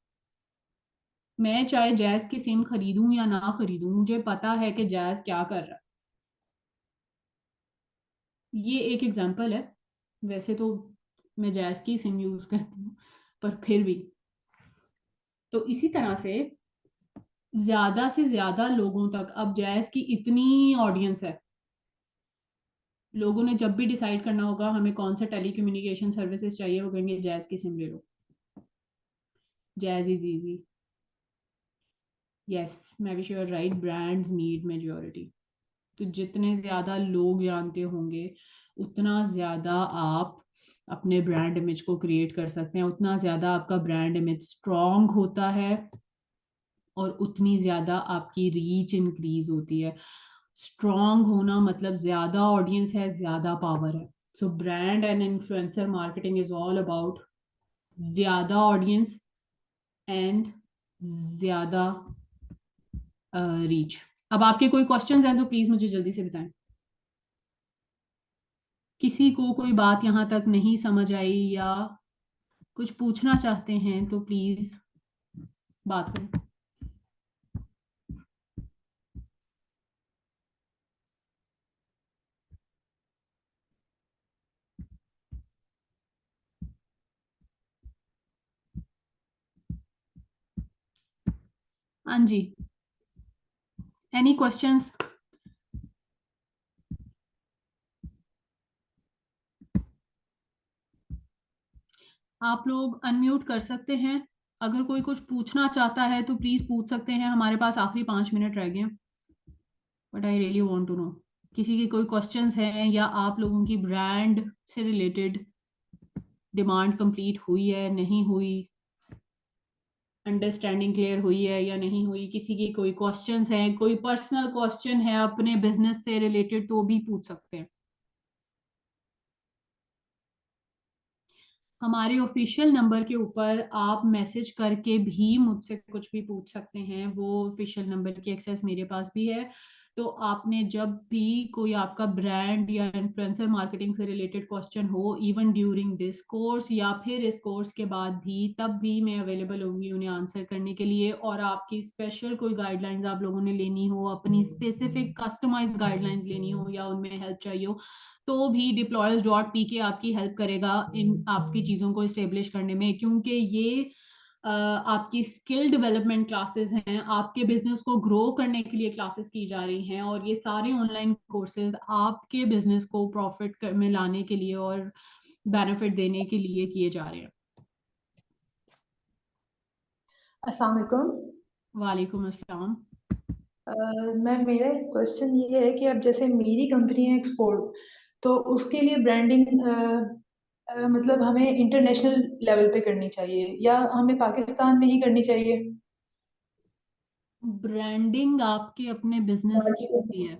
Speaker 1: मैं चाहे जैज की सिम खरीदूं या ना खरीदूं, मुझे पता है कि जैज क्या कर रहा है। ये एक एग्जांपल है, वैसे तो मैं जैज की सिम यूज करती हूँ, पर फिर भी। तो इसी तरह से ज्यादा से ज्यादा लोगों तक, अब जैज की इतनी ऑडियंस है, लोगों ने जब भी डिसाइड करना होगा हमें कौन सा टेलीकम्युनिकेशन सर्विसेज चाहिए, वो कहेंगे जैज की सिम ले लो, जैज इज इजी। यस, मैं भी sure, right, brands need majority. तो जितने ज्यादा लोग जानते होंगे उतना ज्यादा आप अपने ब्रांड इमेज को क्रिएट कर सकते हैं, उतना ज्यादा आपका ब्रांड इमेज स्ट्रांग होता है और उतनी ज्यादा आपकी रीच इंक्रीज होती है। स्ट्रांग होना मतलब ज्यादा ऑडियंस है, ज्यादा पावर है। So brand and influencer marketing is all about ज्यादा ऑडियंस एंड ज्यादा रीच। अब आपके कोई क्वेश्चंस हैं तो प्लीज मुझे जल्दी से बताएं। किसी को कोई बात यहाँ तक नहीं समझ आई या कुछ पूछना चाहते हैं तो प्लीज बात करें। हाँ जी, एनी क्वेश्चंस? आप लोग अनम्यूट कर सकते हैं, अगर कोई कुछ पूछना चाहता है तो प्लीज पूछ सकते हैं, हमारे पास आखिरी 5 मिनट रह गए। But I really want to know, किसी के कोई क्वेश्चंस हैं या आप लोगों की ब्रांड से रिलेटेड डिमांड कंप्लीट हुई है नहीं हुई, अंडरस्टैंडिंग क्लियर हुई है या नहीं हुई, किसी के कोई क्वेश्चंस हैं, कोई पर्सनल क्वेश्चन है अपने बिजनेस से रिलेटेड तो भी पूछ सकते हैं। हमारे ऑफिशियल नंबर के ऊपर आप मैसेज करके भी मुझसे कुछ भी पूछ सकते हैं, वो ऑफिशियल नंबर की एक्सेस मेरे पास भी है। तो आपने जब भी कोई आपका ब्रांड या इन्फ्लुएंसर मार्केटिंग से रिलेटेड क्वेश्चन हो, इवन ड्यूरिंग दिस कोर्स या फिर इस कोर्स के बाद भी, तब भी मैं अवेलेबल होंगी उन्हें आंसर करने के लिए। और आपकी स्पेशल कोई गाइडलाइंस आप लोगों ने लेनी हो, अपनी स्पेसिफिक कस्टमाइज्ड गाइडलाइंस लेनी हो या उनमें हेल्प चाहिए हो, तो भी deployers.pk आपकी हेल्प करेगा इन आपकी चीज़ों को इस्टेब्लिश करने में, क्योंकि ये आपकी स्किल डेवलपमेंट क्लासेस हैं, आपके बिजनेस को ग्रो करने के लिए क्लासेस की जा रही हैं, और ये सारे ऑनलाइन कोर्सेज आपके बिजनेस को प्रॉफिट में लाने के लिए और बेनिफिट देने के लिए किए जा रहे हैं।
Speaker 3: अस्सलाम वालेकुम।
Speaker 1: वालेकुम अस्सलाम।
Speaker 3: मैम मेरा एक क्वेश्चन ये है कि अब जैसे मेरी कंपनी है एक्सपोर्ट, तो उसके लिए ब्रांडिंग मतलब हमें इंटरनेशनल लेवल पे करनी चाहिए या हमें पाकिस्तान में ही करनी चाहिए?
Speaker 1: ब्रांडिंग आपके अपने बिजनेस की होती है,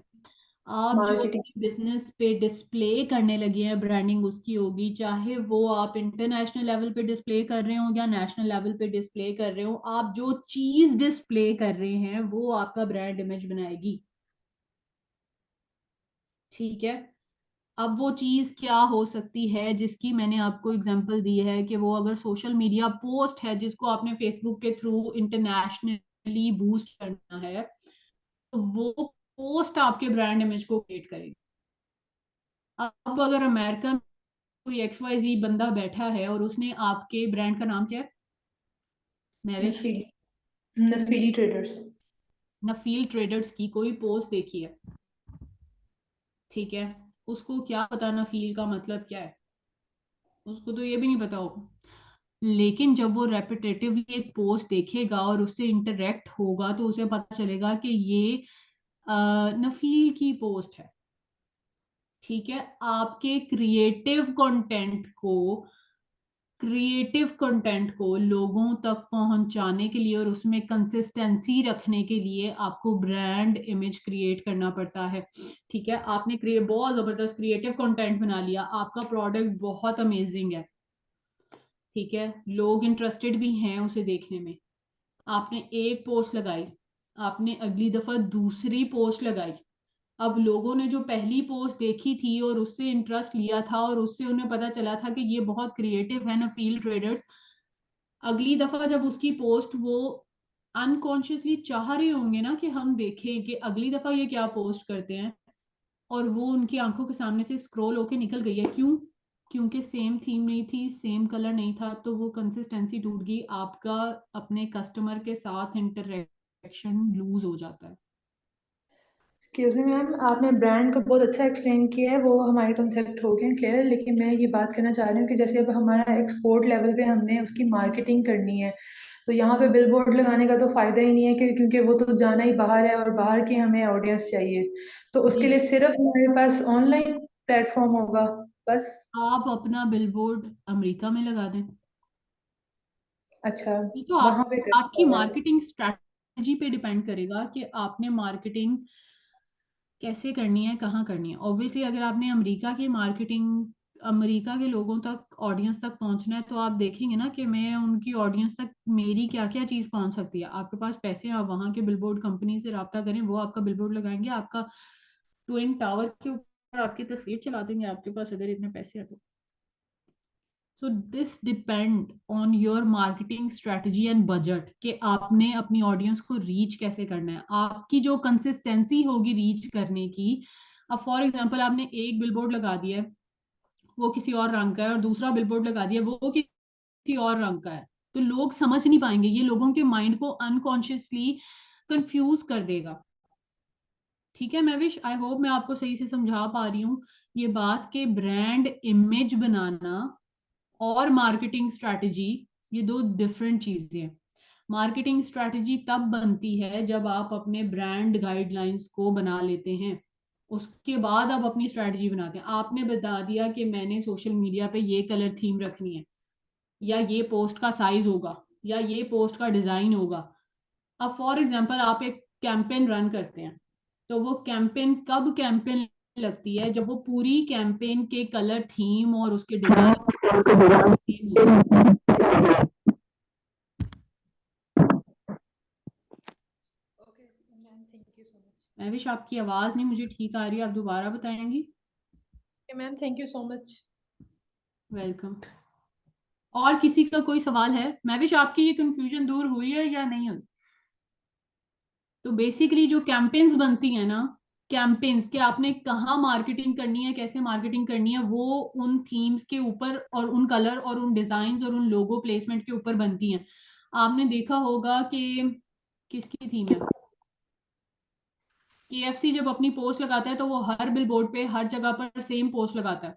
Speaker 1: आप जो
Speaker 3: मार्केटिंग।
Speaker 1: अपने बिजनेस पे डिस्प्ले करने लगे हैं ब्रांडिंग उसकी होगी, चाहे वो आप इंटरनेशनल लेवल पे डिस्प्ले कर रहे हो या नेशनल लेवल पे डिस्प्ले कर रहे हो, आप जो चीज डिस्प्ले कर रहे हैं वो आपका ब्रांड इमेज बनाएगी। ठीक है, अब वो चीज क्या हो सकती है जिसकी मैंने आपको एग्जांपल दी है कि वो अगर सोशल मीडिया पोस्ट है जिसको आपने फेसबुक के थ्रू इंटरनेशनली बूस्ट करना है, तो वो पोस्ट आपके ब्रांड इमेज को क्रिएट करेगी। अब अगर अमेरिका में कोई एक्स वाई जी बंदा बैठा है और उसने आपके ब्रांड का नाम क्या है, महविश?
Speaker 3: नफीली। नफीली ट्रेडर्स।
Speaker 1: नफील ट्रेडर्स की कोई पोस्ट देखी है, ठीक है, उसको क्या पता नफील का मतलब क्या है, उसको तो ये भी नहीं पता होगा। लेकिन जब वो रेपिटेटिवली एक पोस्ट देखेगा और उससे इंटरेक्ट होगा तो उसे पता चलेगा कि ये नफील की पोस्ट है। ठीक है, आपके क्रिएटिव कंटेंट को लोगों तक पहुंचाने के लिए और उसमें कंसिस्टेंसी रखने के लिए आपको ब्रांड इमेज क्रिएट करना पड़ता है। ठीक है, आपने बहुत जबरदस्त क्रिएटिव कंटेंट बना लिया, आपका प्रोडक्ट बहुत अमेजिंग है, ठीक है, लोग इंटरेस्टेड भी हैं उसे देखने में, आपने एक पोस्ट लगाई, आपने अगली दफा दूसरी पोस्ट लगाई, अब लोगों ने जो पहली पोस्ट देखी थी और उससे इंटरेस्ट लिया था और उससे उन्हें पता चला था कि ये बहुत क्रिएटिव है ना फील्ड ट्रेडर्स, अगली दफा जब उसकी पोस्ट वो अनकॉन्शियसली चाह रहे होंगे ना कि हम देखें कि अगली दफा ये क्या पोस्ट करते हैं, और वो उनकी आंखों के सामने से स्क्रॉल होके निकल गई है, क्यों? क्योंकि सेम थीम नहीं थी, सेम कलर नहीं था, तो वो कंसिस्टेंसी टूट गई, आपका अपने कस्टमर के साथ इंटरेक्शन लूज हो जाता है।
Speaker 3: एक्सक्यूज मी मैम, आपने ब्रांड को बहुत अच्छा एक्सप्लेन किया है, वो हमारे कंसेप्ट हो गए क्लियर। लेकिन मैं ये बात करना चाह रही हूँ कि जैसे अब हमारा एक्सपोर्ट लेवल पे हमने उसकी मार्केटिंग करनी है, तो यहाँ पे बिल बोर्ड लगाने का तो फायदा ही नहीं है क्योंकि वो तो जाना ही बाहर है और बाहर की हमें ऑडियंस चाहिए। तो उसके
Speaker 1: जी,
Speaker 3: लिए सिर्फ हमारे पास ऑनलाइन प्लेटफॉर्म होगा बस?
Speaker 1: आप अपना बिलबोर्ड अमेरिका में लगा दें।
Speaker 3: अच्छा,
Speaker 1: ये तो
Speaker 3: वहां पे करना
Speaker 1: आपकी
Speaker 3: होगा।
Speaker 1: मार्केटिंग स्ट्रैटेजी पे डिपेंड करेगा कि आपने मार्केटिंग कैसे करनी है, कहाँ करनी है। ऑब्वियसली अगर आपने अमेरिका की मार्केटिंग, अमेरिका के लोगों तक, ऑडियंस तक पहुंचना है, तो आप देखेंगे ना कि मैं उनकी ऑडियंस तक मेरी क्या क्या चीज़ पहुंच सकती है। आपके पास पैसे हैं, आप वहाँ के बिलबोर्ड कंपनी से रब्ता करें, वो आपका बिलबोर्ड लगाएंगे, आपका ट्विन टावर के ऊपर आपकी तस्वीर चला देंगे, आपके पास अगर इतने पैसे हैं तो। So this depend on your marketing strategy and budget कि आपने अपनी ऑडियंस को रीच कैसे करना है, आपकी जो कंसिस्टेंसी होगी रीच करने की। अब फॉर एग्जांपल आपने एक बिलबोर्ड लगा दिया है, वो किसी और रंग का है, और दूसरा बिलबोर्ड लगा दिया वो किसी और रंग का है, तो लोग समझ नहीं पाएंगे। ये लोगों के माइंड को अनकॉन्शियसली कंफ्यूज कर देगा। ठीक है महविश, आई होप मैं आपको सही से समझा पा रही हूँ ये बात कि ब्रांड इमेज बनाना और मार्केटिंग स्ट्रैटेजी, ये दो डिफरेंट चीजें हैं। मार्केटिंग स्ट्रैटेजी तब बनती है जब आप अपने ब्रांड गाइडलाइंस को बना लेते हैं, उसके बाद आप अपनी स्ट्रैटेजी बनाते हैं। आपने बता दिया कि मैंने सोशल मीडिया पे ये कलर थीम रखनी है, या ये पोस्ट का साइज होगा, या ये पोस्ट का डिजाइन होगा। अब फॉर एग्जांपल आप एक कैंपेन रन करते हैं, तो वो कैंपेन कब कैंपेन लगती है, जब वो पूरी कैंपेन के कलर थीम और उसके design.
Speaker 3: Okay ma'am, thank you so much.
Speaker 1: Mahvish आपकी आवाज नहीं मुझे ठीक आ रही है, आप दोबारा बताएंगी?
Speaker 3: Okay ma'am, thank you so much.
Speaker 1: Welcome. और किसी का कोई सवाल है? महविश आपकी ये कंफ्यूजन दूर हुई है या नहीं हुई? तो बेसिकली जो कैंपेन्स बनती है ना, कैंपेन्स कि आपने कहाँ मार्केटिंग करनी है, कैसे मार्केटिंग करनी है, वो उन थीम्स के ऊपर और उन कलर और उन डिजाइन और उन लोगो प्लेसमेंट के ऊपर बनती हैं। आपने देखा होगा कि किसकी थीम है, केएफसी जब अपनी पोस्ट लगाता है तो वो हर बिलबोर्ड पे हर जगह पर सेम पोस्ट लगाता है।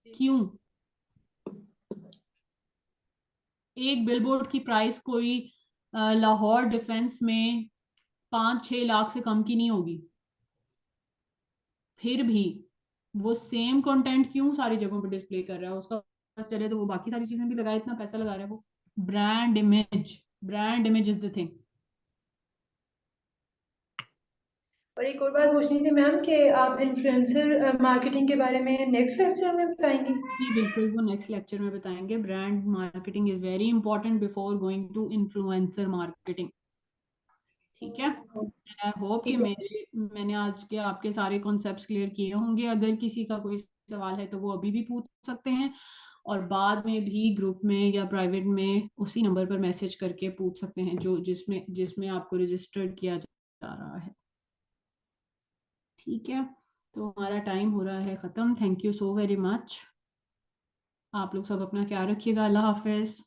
Speaker 3: जी जी।
Speaker 1: क्यों? एक बिलबोर्ड की प्राइस कोई लाहौर डिफेंस में 5-6 लाख से कम की नहीं होगी, फिर भी वो सेम कंटेंट क्यों सारी जगहों पे डिस्प्ले कर रहा है? उसका बस चले तो वो बाकी सारी चीजें भी लगाए, इतना पैसा लगा रहा है वो। Brand image, brand image is the thing.
Speaker 3: और एक और बात पूछनी थी मैम कि आप इन्फ्लुएंसर मार्केटिंग के बारे में नेक्स्ट लेक्चर में बताएंगी?
Speaker 1: जी बिल्कुल, वो नेक्स्ट लेक्चर में बताएंगे। Brand marketing is very important before going to influencer marketing. ठीक है, आई होप कि
Speaker 3: ठीक है।
Speaker 1: मैंने आज के आपके सारे कॉन्सेप्ट्स क्लियर किए होंगे। अगर किसी का कोई सवाल है तो वो अभी भी पूछ सकते हैं, और बाद में भी ग्रुप में या प्राइवेट में उसी नंबर पर मैसेज करके पूछ सकते हैं जो जिसमें जिसमें आपको रजिस्टर्ड किया जा रहा है। ठीक है, तो हमारा टाइम हो रहा है ख़त्म। Thank you so very much. आप लोग सब अपना ख्याल रखिएगा। अल्लाह हाफिज़।